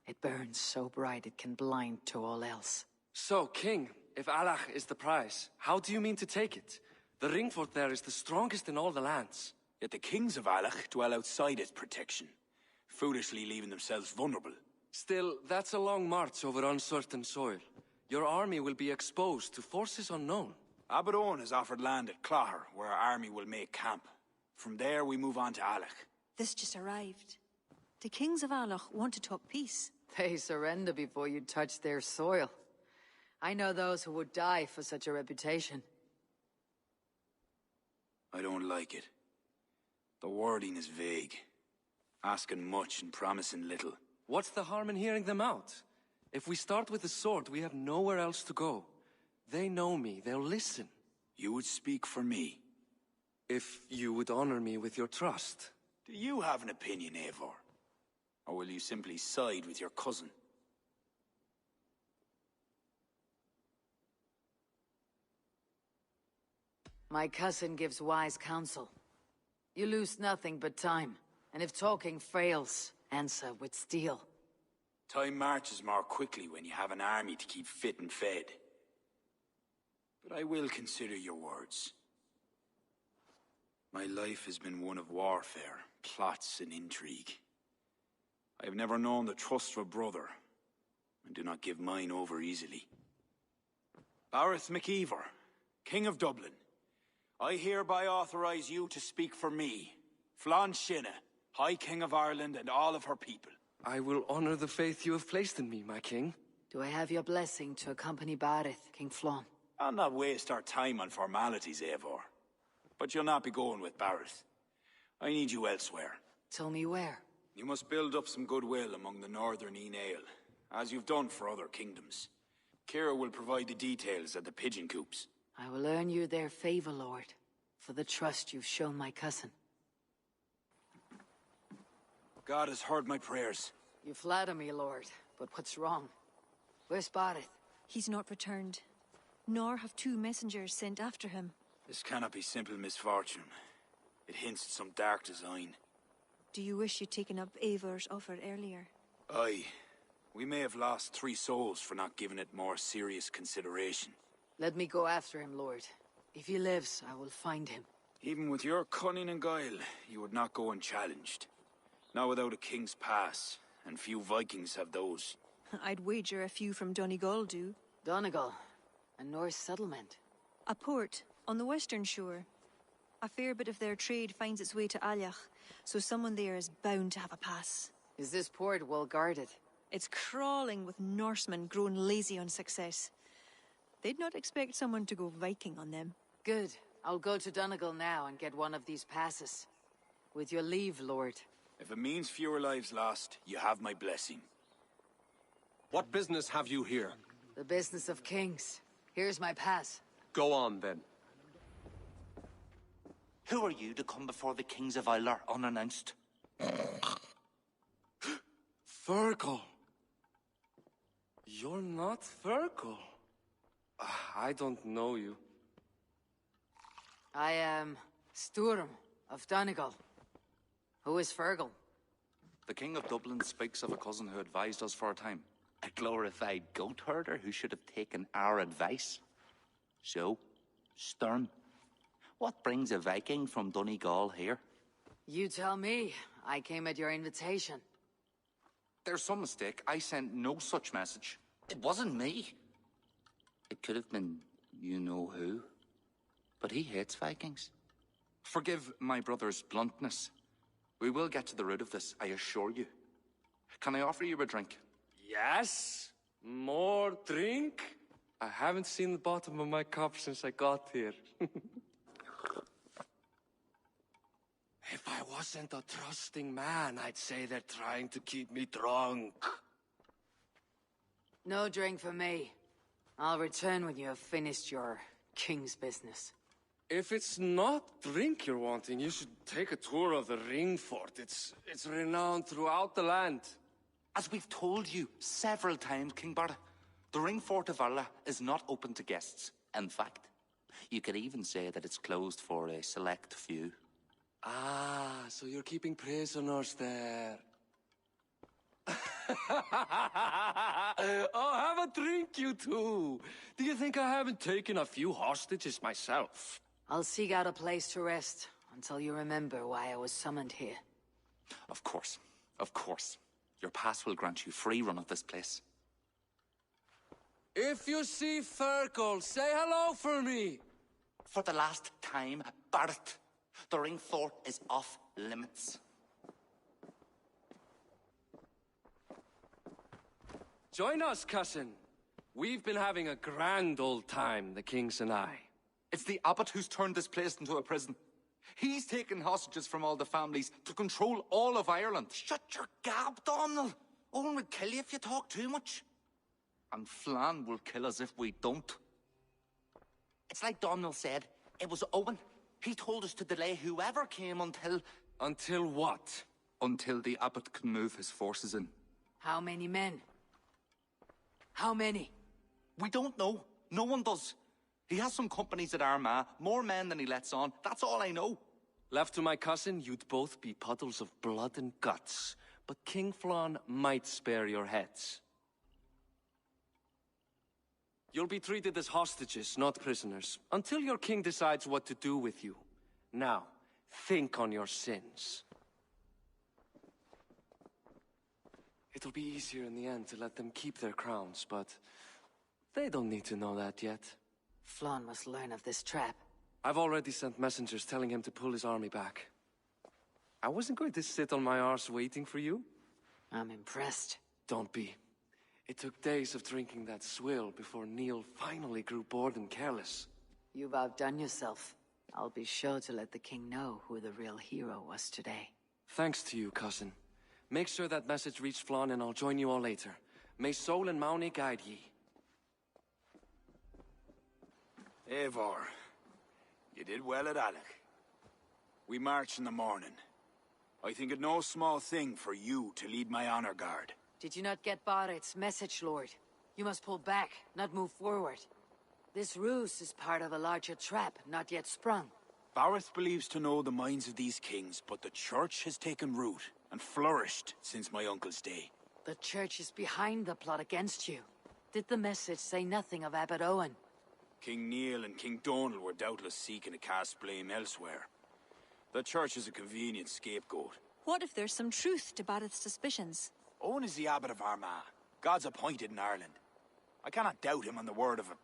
It burns so bright it can blind to all else. So, King, if Alach is the prize, how do you mean to take it? The ring fort there is the strongest in all the lands. Yet the kings of Alach dwell outside its protection, foolishly leaving themselves vulnerable. Still, that's a long march over uncertain soil. Your army will be exposed to forces unknown. Abaddon has offered land at Clogher, where our army will make camp. From there, we move on to Alach. This just arrived. The kings of Alach want to talk peace. They surrender before you touch their soil. I know those who would die for such a reputation. I don't like it. The wording is vague. Asking much and promising little. What's the harm in hearing them out? If we start with the sword, we have nowhere else to go. They know me, they'll listen. You would speak for me? If you would honor me with your trust. Do you have an opinion, Eivor? Or will you simply side with your cousin? My cousin gives wise counsel. You lose nothing but time, and if talking fails, answer with steel. Time marches more quickly when you have an army to keep fit and fed. But I will consider your words. My life has been one of warfare, plots and intrigue. I have never known the trust of a brother, and do not give mine over easily. Bareth MacIver, King of Dublin, I hereby authorize you to speak for me, Flann Sinna, High King of Ireland and all of her people. I will honor the faith you have placed in me, my king. Do I have your blessing to accompany Bareth, King Flann? I'll not waste our time on formalities, Eivor. But you'll not be going with Bareth. I need you elsewhere. Tell me where. You must build up some goodwill among the northern Aele, as you've done for other kingdoms. Kira will provide the details at the pigeon coops. I will earn you their favor, Lord, for the trust you've shown my cousin. God has heard my prayers. You flatter me, Lord, but what's wrong? Where's Bareth? He's not returned, nor have two messengers sent after him. This cannot be simple misfortune. It hints at some dark design. Do you wish you'd taken up Eivor's offer earlier? Aye. We may have lost 3 souls for not giving it more serious consideration. Let me go after him, Lord. If he lives, I will find him. Even with your cunning and guile, you would not go unchallenged. Not without a king's pass, and few Vikings have those. I'd wager a few from Donegal do. Donegal? A Norse settlement? A port on the western shore. A fair bit of their trade finds its way to Aljach, so someone there is bound to have a pass. Is this port well guarded? It's crawling with Norsemen grown lazy on success. They'd not expect someone to go Viking on them. Good. I'll go to Donegal now and get one of these passes. With your leave, Lord. If it means fewer lives lost, you have my blessing. What business have you here? The business of kings. Here's my pass. Go on, then. Who are you to come before the kings of Ireland unannounced? Fergal. You're not Fergal. I don't know you. I am Sturm of Donegal. Who is Fergal? The King of Dublin speaks of a cousin who advised us for a time. A glorified goat herder who should have taken our advice. So, Sturm, what brings a Viking from Donegal here? You tell me. I came at your invitation. There's some mistake. I sent no such message. It wasn't me. It could have been you-know-who. But he hates Vikings. Forgive my brother's bluntness. We will get to the root of this, I assure you. Can I offer you a drink? Yes? More drink? I haven't seen the bottom of my cup since I got here. If I wasn't a trusting man, I'd say they're trying to keep me drunk. No drink for me. I'll return when you have finished your king's business. If it's not drink you're wanting, you should take a tour of the ring fort. It's renowned throughout the land. As we've told you several times, King Barda, the ring fort of Arla is not open to guests. In fact, you could even say that it's closed for a select few. Ah, so you're keeping prisoners there. Oh, have a drink, you two. Do you think I haven't taken a few hostages myself? I'll seek out a place to rest. until you remember why I was summoned here. Of course. Of course. Your pass will grant you free run of this place. If you see Ferkel, say hello for me! For the last time, Barret, the ring fort is off limits. Join us, cousin. We've been having a grand old time, the kings and I. It's the abbot who's turned this place into a prison. He's taken hostages from all the families to control all of Ireland. Shut your gab, Domhnall. Owen would kill you if you talk too much. And Flan will kill us if we don't. It's like Domhnall said, it was Owen. He told us to delay whoever came until... Until what? Until the abbot can move his forces in. How many men? How many? We don't know. No one does. He has some companies at Armagh, more men than he lets on. That's all I know. Left to my cousin, you'd both be puddles of blood and guts. But King Flann might spare your heads. You'll be treated as hostages, not prisoners, until your king decides what to do with you. Now, think on your sins. It'll be easier in the end to let them keep their crowns, but they don't need to know that yet. Flann must learn of this trap. I've already sent messengers telling him to pull his army back. I wasn't going to sit on my arse waiting for you. I'm impressed. Don't be. It took days of drinking that swill before Neil finally grew bored and careless. You've outdone yourself. I'll be sure to let the king know who the real hero was today. Thanks to you, cousin. Make sure that message reached Flann and I'll join you all later. May Sol and Mauni guide ye. Eivor, you did well at Alec. We march in the morning. I think it no small thing for you to lead my honor guard. Did you not get Barret's message, Lord? You must pull back, not move forward. This ruse is part of a larger trap, not yet sprung. Barret believes to know the minds of these kings, but the church has taken root and flourished since my uncle's day. The church is behind the plot against you. Did the message say nothing of Abbot Owen? King Neil and King Donald were doubtless seeking to cast blame elsewhere. The church is a convenient scapegoat. What if there's some truth to Barrett's suspicions? Owen is the abbot of Armagh, God's appointed in Ireland. I cannot doubt him on the word of a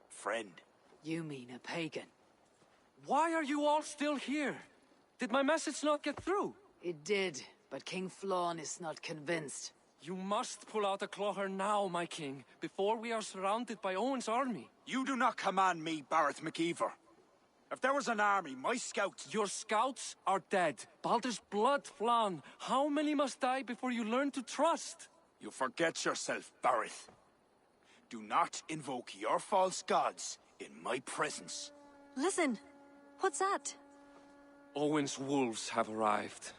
friend. You mean a pagan? Why are you all still here? Did my message not get through? It did, but King Flann is not convinced. You must pull out a clawher now, my king, before we are surrounded by Owen's army. You do not command me, Barret McKeever. If there was an army, my scouts... Your scouts are dead. Baldur's blood, Flann. How many must die before you learn to trust? You forget yourself, Barret. Do not invoke your false gods in my presence. Listen, what's that? Owen's wolves have arrived.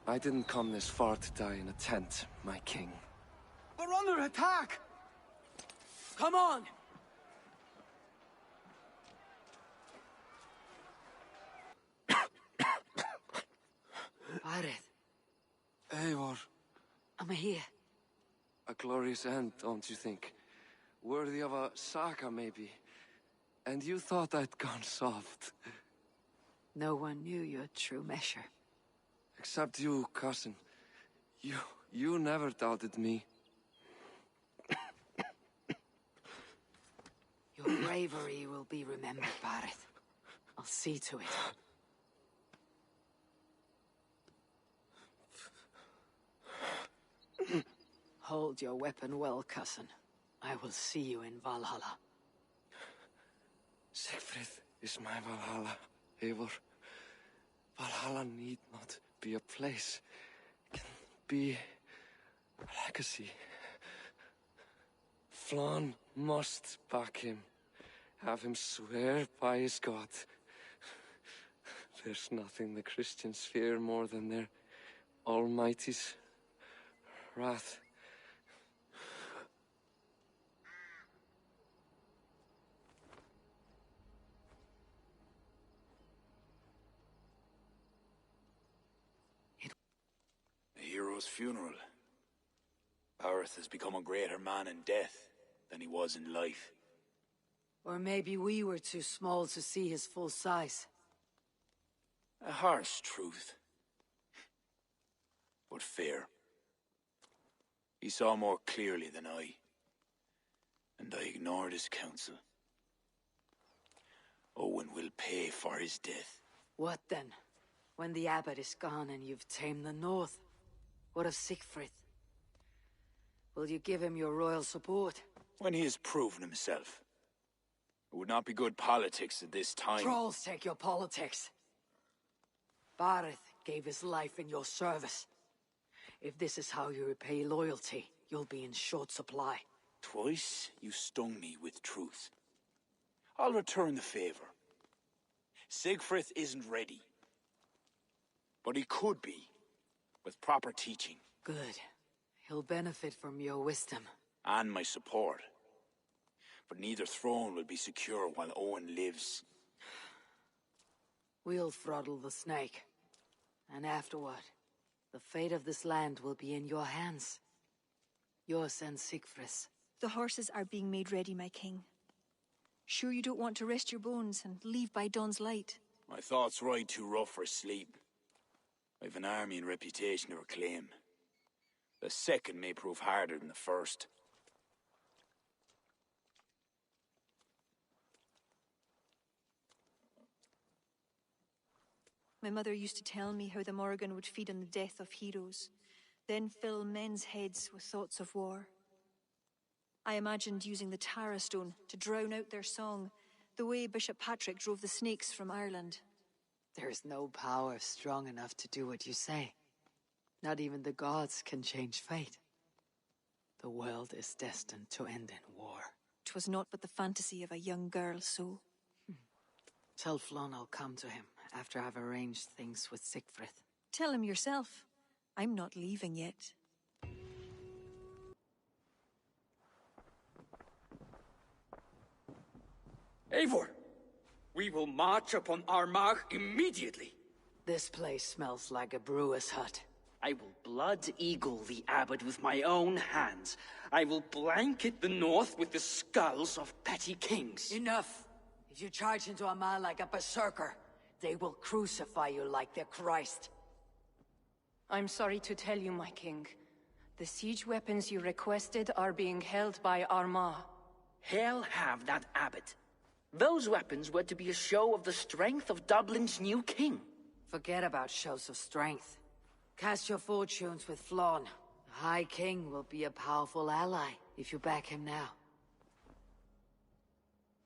I didn't come this far to die in a tent, my king. We're under attack! Come on! Barret. Eivor. I'm here. A glorious end, don't you think? Worthy of a saga, maybe. And you thought I'd gone soft. No one knew your true measure. Except you, cousin. You never doubted me. Your bravery will be remembered, Barret. I'll see to it. Hold your weapon well, cousin. I will see you in Valhalla. Siegfried is my Valhalla, Eivor. Valhalla need not be a place. It can be a legacy. Flann must back him. Have him swear by his God. There's nothing the Christians fear more than their Almighty's wrath. A hero's funeral. Barret has become a greater man in death than he was in life. Or maybe we were too small to see his full size. A harsh truth, but fair. He saw more clearly than I, and I ignored his counsel. Owen will pay for his death. What then? When the abbot is gone and you've tamed the north? What of Siegfried? Will you give him your royal support? When he has proven himself. It would not be good politics at this time. Trolls take your politics. Barith gave his life in your service. If this is how you repay loyalty, you'll be in short supply. Twice you stung me with truth. I'll return the favor. Siegfried isn't ready. But he could be, with proper teaching. Good. He'll benefit from your wisdom. And my support. But neither throne will be secure while Owen lives. We'll throttle the snake. And afterward, the fate of this land will be in your hands. Yours and Siegfried's. The horses are being made ready, my king. Sure you don't want to rest your bones and leave by dawn's light? My thoughts ride too rough for sleep. I've an army and reputation to reclaim. The second may prove harder than the first. My mother used to tell me how the Morrigan would feed on the death of heroes, then fill men's heads with thoughts of war. I imagined using the Tara Stone to drown out their song, the way Bishop Patrick drove the snakes from Ireland. There's no power strong enough to do what you say. Not even the gods can change fate. The world is destined to end in war. 'Twas not but the fantasy of a young girl, so... Tell Flon I'll come to him after I've arranged things with Siegfried. Tell him yourself. I'm not leaving yet. Eivor! We will march upon Armagh immediately. This place smells like a brewer's hut. I will blood eagle the abbot with my own hands. I will blanket the north with the skulls of petty kings. Enough! If you charge into Armagh like a berserker, they will crucify you like their Christ. I'm sorry to tell you, my king. The siege weapons you requested are being held by Armagh. Hell have that abbot. Those weapons were to be a show of the strength of Dublin's new king. Forget about shows of strength. Cast your fortunes with Flon. The High King will be a powerful ally if you back him now.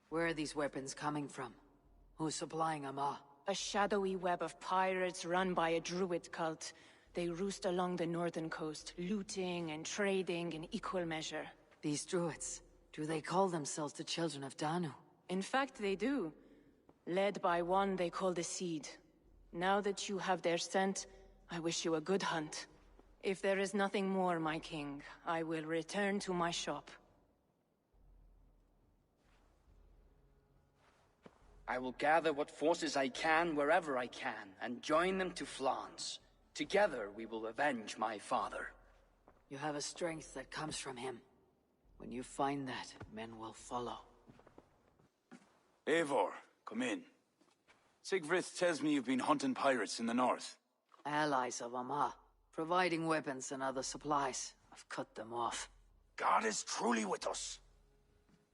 Where are these weapons coming from? Who's supplying Armagh? A shadowy web of pirates run by a druid cult. They roost along the northern coast, looting and trading in equal measure. These druids, do they call themselves the Children of Danu? In fact, they do. Led by one they call the Seed. Now that you have their scent, I wish you a good hunt. If there is nothing more, my king, I will return to my shop. I will gather what forces I can wherever I can, and join them to Flans. Together we will avenge my father. You have a strength that comes from him. When you find that, men will follow. Eivor, come in. Siegfried tells me you've been hunting pirates in the north. Allies of Armagh, providing weapons and other supplies. I've cut them off. God is truly with us.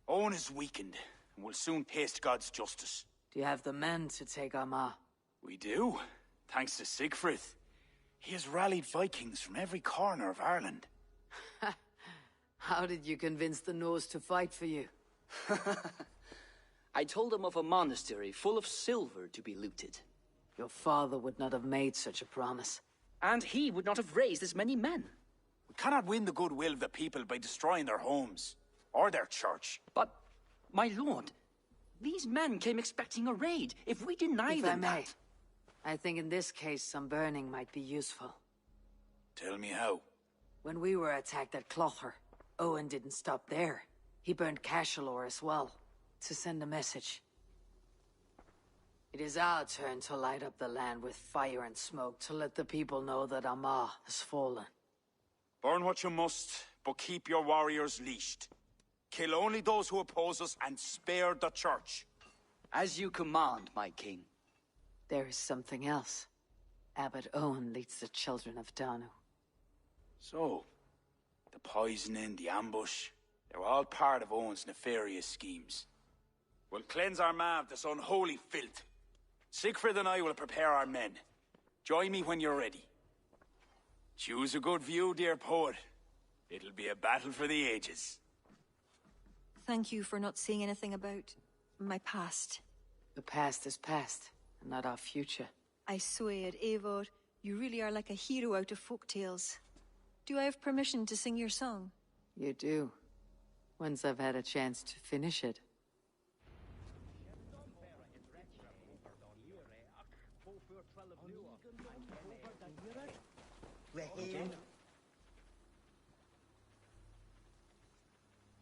Owen is weakened, and will soon taste God's justice. Do you have the men to take Armagh? We do, thanks to Siegfried. He has rallied Vikings from every corner of Ireland. How did you convince the Norse to fight for you? I told him of a monastery full of silver to be looted. Your father would not have made such a promise. And he would not have raised as many men. We cannot win the goodwill of the people by destroying their homes, or their church. But, my lord, these men came expecting a raid. If we deny them that... I think in this case some burning might be useful. Tell me how. When we were attacked at Clother, Owen didn't stop there. He burned Cashel as well, to send a message. It is our turn to light up the land with fire and smoke to let the people know that Armagh has fallen. Burn what you must, but keep your warriors leashed. Kill only those who oppose us and spare the church. As you command, my king. There is something else. Abbot Owen leads the children of Danu. So, the poisoning, the ambush, they were all part of Owen's nefarious schemes. We'll cleanse our ma of this unholy filth. Siegfried and I will prepare our men. Join me when you're ready. Choose a good view, dear poet. It'll be a battle for the ages. Thank you for not saying anything about my past. The past is past, and not our future. I swear, Eivor, you really are like a hero out of folk tales. Do I have permission to sing your song? You do. Once I've had a chance to finish it.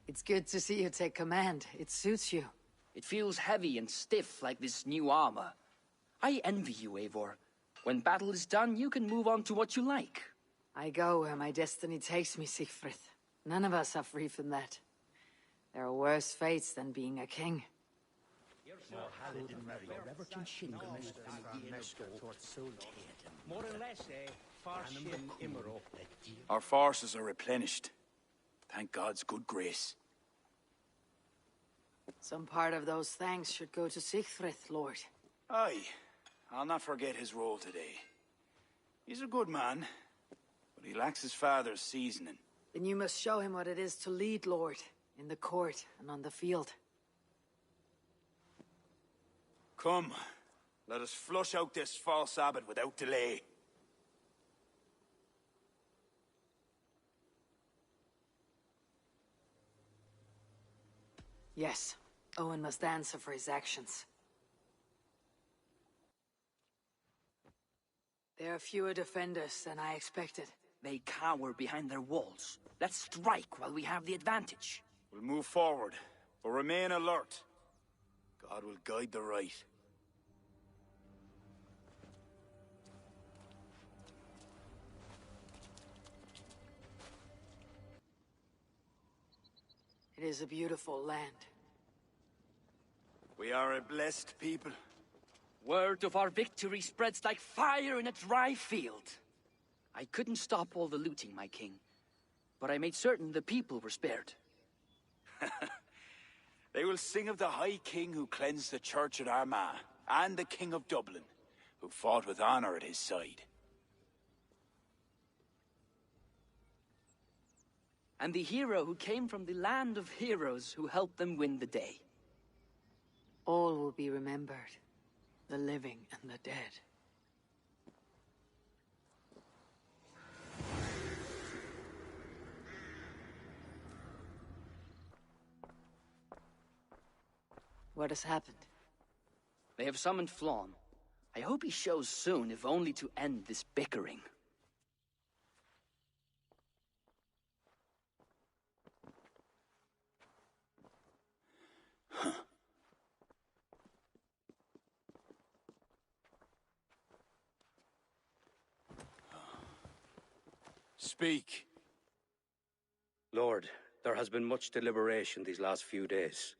It's good to see you take command. It suits you. It feels heavy and stiff like this new armor. I envy you, Eivor. When battle is done, you can move on to what you like. I go where my destiny takes me, Siegfried. None of us are free from that. There are worse fates than being a king. Our forces are replenished. Thank God's good grace. Some part of those thanks should go to Siegfried, Lord. Aye, I'll not forget his role today. He's a good man, but he lacks his father's seasoning. Then you must show him what it is to lead, Lord, in the court and on the field. Come, let us flush out this false abbot without delay. Yes, Owen must answer for his actions. There are fewer defenders than I expected. They cower behind their walls. Let's strike while we have the advantage. We'll move forward, but remain alert. God will guide the right. It is a beautiful land. We are a blessed people. Word of our victory spreads like fire in a dry field. I couldn't stop all the looting, my king, but I made certain the people were spared. They will sing of the High King who cleansed the church at Armagh, and the King of Dublin, who fought with honor at his side. And the hero who came from the land of heroes who helped them win the day. All will be remembered, the living and the dead. What has happened? They have summoned Flann. I hope he shows soon, if only to end this bickering. Speak. Lord, there has been much deliberation these last few days.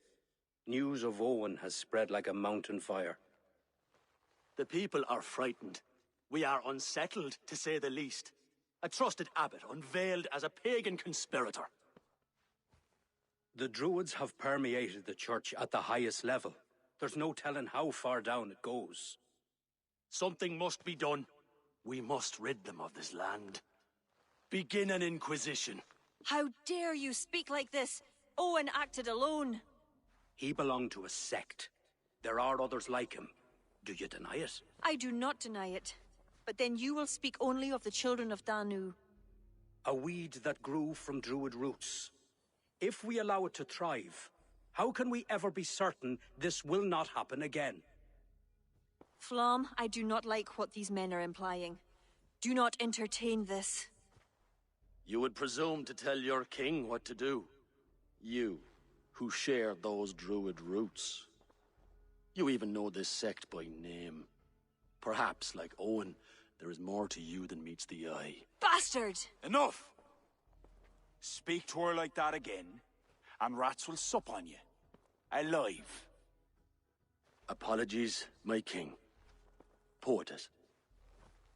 News of Owen has spread like a mountain fire. The people are frightened. We are unsettled, to say the least. A trusted abbot unveiled as a pagan conspirator. The Druids have permeated the church at the highest level. There's no telling how far down it goes. Something must be done. We must rid them of this land. Begin an inquisition. How dare you speak like this? Owen acted alone. He belonged to a sect. There are others like him. Do you deny it? I do not deny it. But then you will speak only of the children of Danu. A weed that grew from Druid roots. If we allow it to thrive, how can we ever be certain this will not happen again? Flom, I do not like what these men are implying. Do not entertain this. You would presume to tell your king what to do. You, who share those druid roots. You even know this sect by name. Perhaps, like Owen, there is more to you than meets the eye. Bastard! Enough! Speak to her like that again, and rats will sup on you. Alive. Apologies, my king. Portus.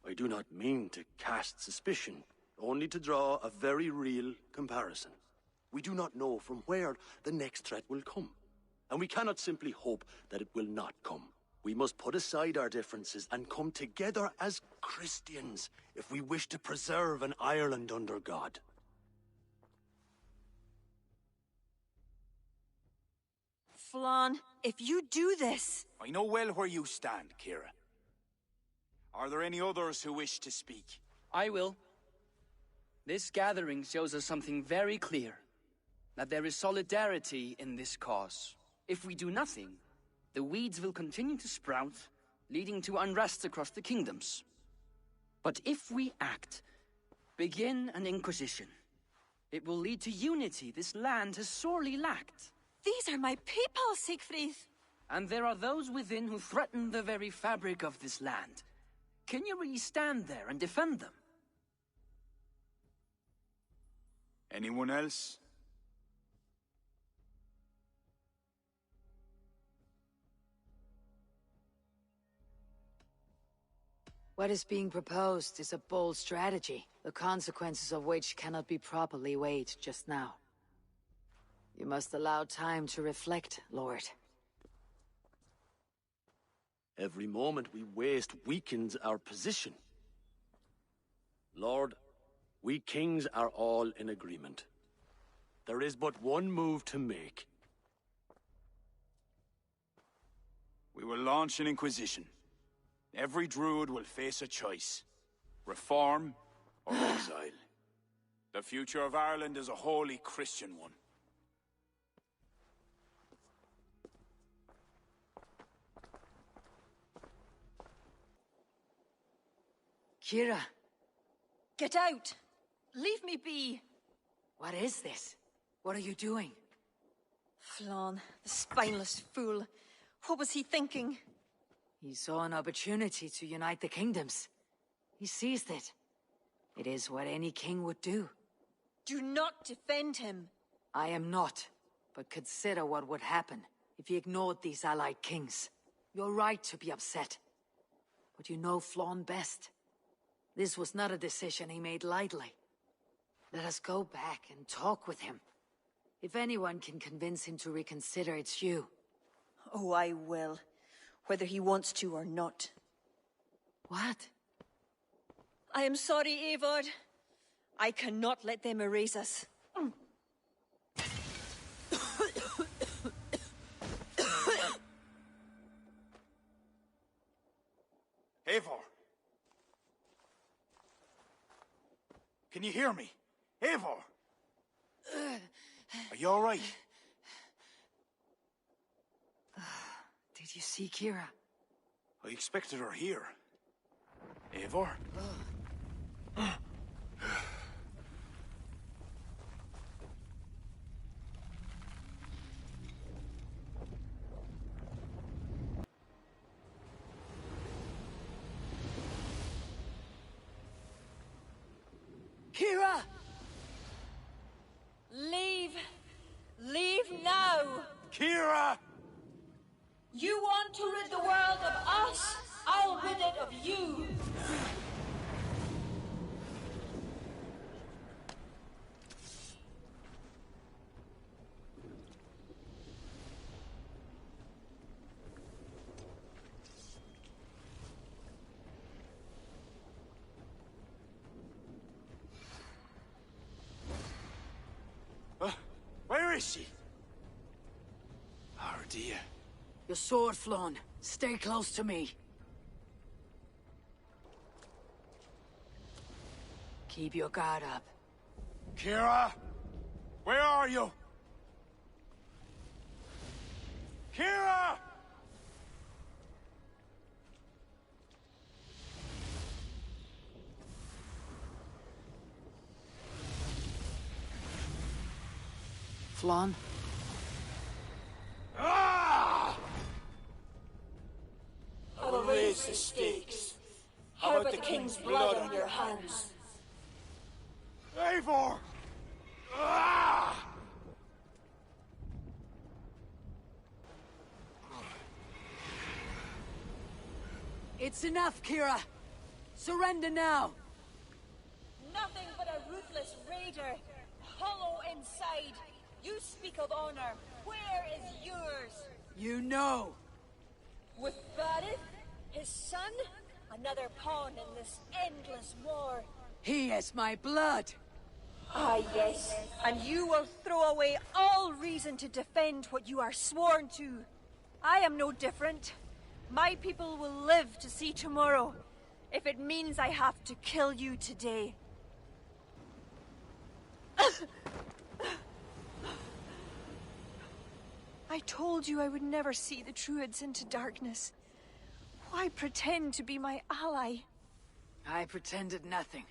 I do not mean to cast suspicion, only to draw a very real comparison. We do not know from where the next threat will come, and we cannot simply hope that it will not come. We must put aside our differences and come together as Christians if we wish to preserve an Ireland under God. Flann, if you do this... I know well where you stand, Kira. Are there any others who wish to speak? I will. This gathering shows us something very clear. That there is solidarity in this cause. If we do nothing, the weeds will continue to sprout, leading to unrest across the kingdoms. But if we act, begin an inquisition, it will lead to unity this land has sorely lacked. These are my people, Siegfried. And there are those within who threaten the very fabric of this land. Can you really stand there and defend them? Anyone else? What is being proposed is a bold strategy, the consequences of which cannot be properly weighed just now. You must allow time to reflect, Lord. Every moment we waste weakens our position. Lord, we kings are all in agreement. There is but one move to make. We will launch an inquisition. Every druid will face a choice. Reform or exile. The future of Ireland is a wholly Christian one. Kira! Get out! Leave me be! What is this? What are you doing? Flann, the spineless fool. What was he thinking? He saw an opportunity to unite the kingdoms. He seized it. It is what any king would do. Do not defend him. I am not, but consider what would happen if he ignored these allied kings. You're right to be upset. But you know Flann best. This was not a decision he made lightly. Let us go back and talk with him. If anyone can convince him to reconsider, it's you. Oh, I will. Whether he wants to or not. What? I am sorry, Eivor. I cannot let them erase us. Eivor! Can you hear me? Eivor! Are you all right? Did you see Kira? I expected her here. Eivor? Kira! Leave! Leave now! Kira! You want to rid the world of us? I'll rid it of you! Where is she? Oh dear. Your sword, Flann. Stay close to me. Keep your guard up. Kira! Where are you? Kira! Flann? I will raise the stakes. How about the king's blood on your hands? Eivor! It's enough, Kira! Surrender now! Nothing but a ruthless raider, hollow inside. You speak of honor. Where is yours? You know! With Barith, his son, another pawn in this endless war. He is my blood! Ah, yes. And you will throw away all reason to defend what you are sworn to. I am no different. My people will live to see tomorrow, if it means I have to kill you today. I told you I would never see the Druids into darkness. Why pretend to be my ally? I pretended nothing.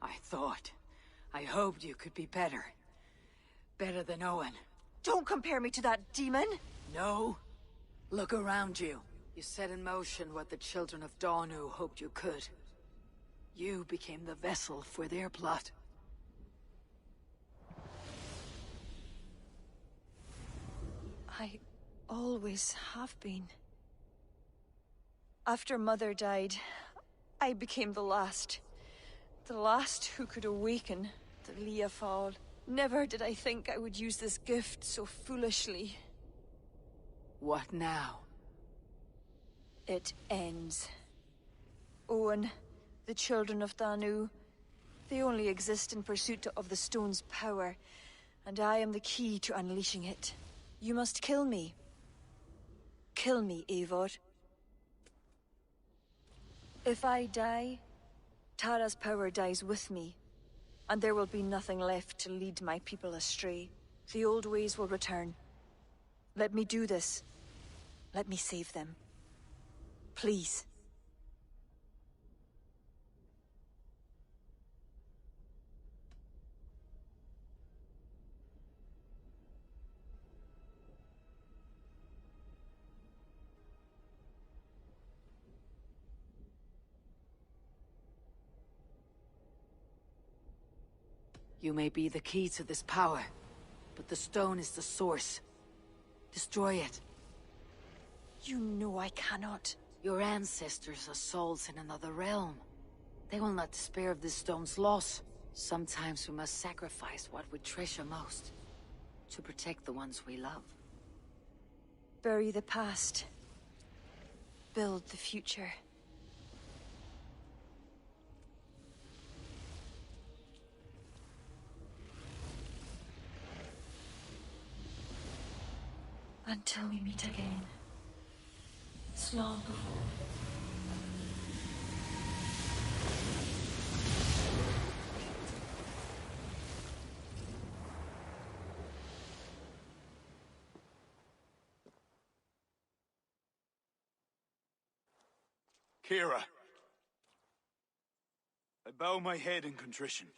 I hoped you could be better. Better than Owen. Don't compare me to that demon! No? Look around you. You set in motion what the children of Danu hoped you could. You became the vessel for their plot. I always have been. After Mother died, I became the last. The last who could awaken the Leafal. Never did I think I would use this gift so foolishly. What now? It ends. Owen, the children of Danu, they only exist in pursuit of the stone's power, and I am the key to unleashing it. You must kill me. Kill me, Eivor. If I die, Tara's power dies with me, and there will be nothing left to lead my people astray. The old ways will return. Let me do this. Let me save them. Please. You may be the key to this power, but the stone is the source. Destroy it. You know I cannot. Your ancestors are souls in another realm. They will not despair of this stone's loss. Sometimes we must sacrifice what we treasure most, to protect the ones we love. Bury the past. Build the future. Until we meet again. Slán. Kira. I bow my head in contrition.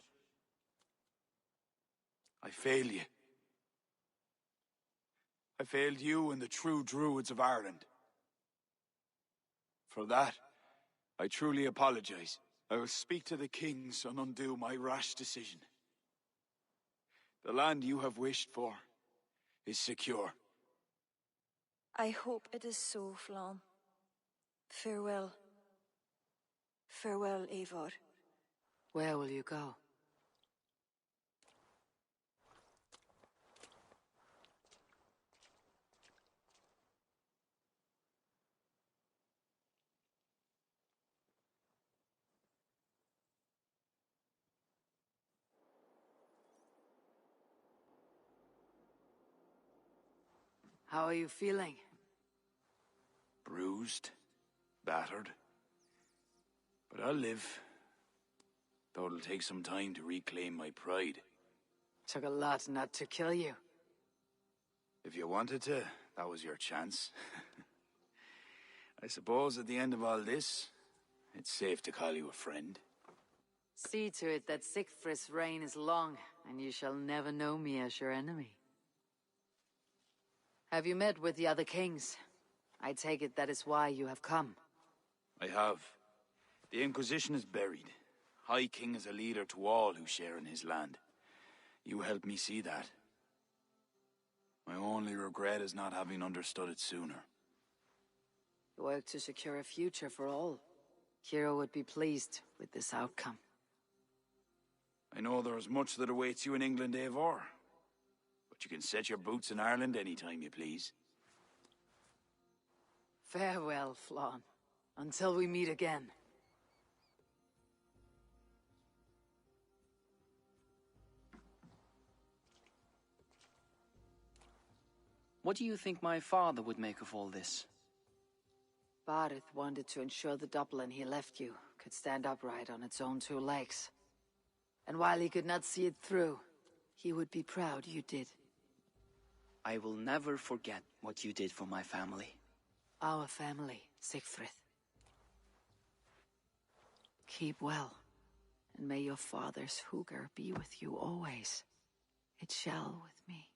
I fail you. I failed you and the true Druids of Ireland. For that, I truly apologize. I will speak to the kings and undo my rash decision. The land you have wished for is secure. I hope it is so, Flán. Farewell. Farewell, Eivor. Where will you go? How are you feeling? Bruised, battered. But I'll live. Though it'll take some time to reclaim my pride. Took a lot not to kill you. If you wanted to, that was your chance. I suppose at the end of all this, it's safe to call you a friend. See to it that Sigfrid's reign is long, and you shall never know me as your enemy. Have you met with the other kings? I take it that is why you have come. I have. The Inquisition is buried. High King is a leader to all who share in his land. You helped me see that. My only regret is not having understood it sooner. You work to secure a future for all. Kira would be pleased with this outcome. I know there is much that awaits you in England, Eivor. But you can set your boots in Ireland anytime you please. Farewell, Flann. Until we meet again. What do you think my father would make of all this? Barith wanted to ensure the Dublin he left you could stand upright on its own two legs. And while he could not see it through, he would be proud you did. I will never forget what you did for my family. Our family, Sigfrid. Keep well, and may your father's hugger be with you always. It shall with me.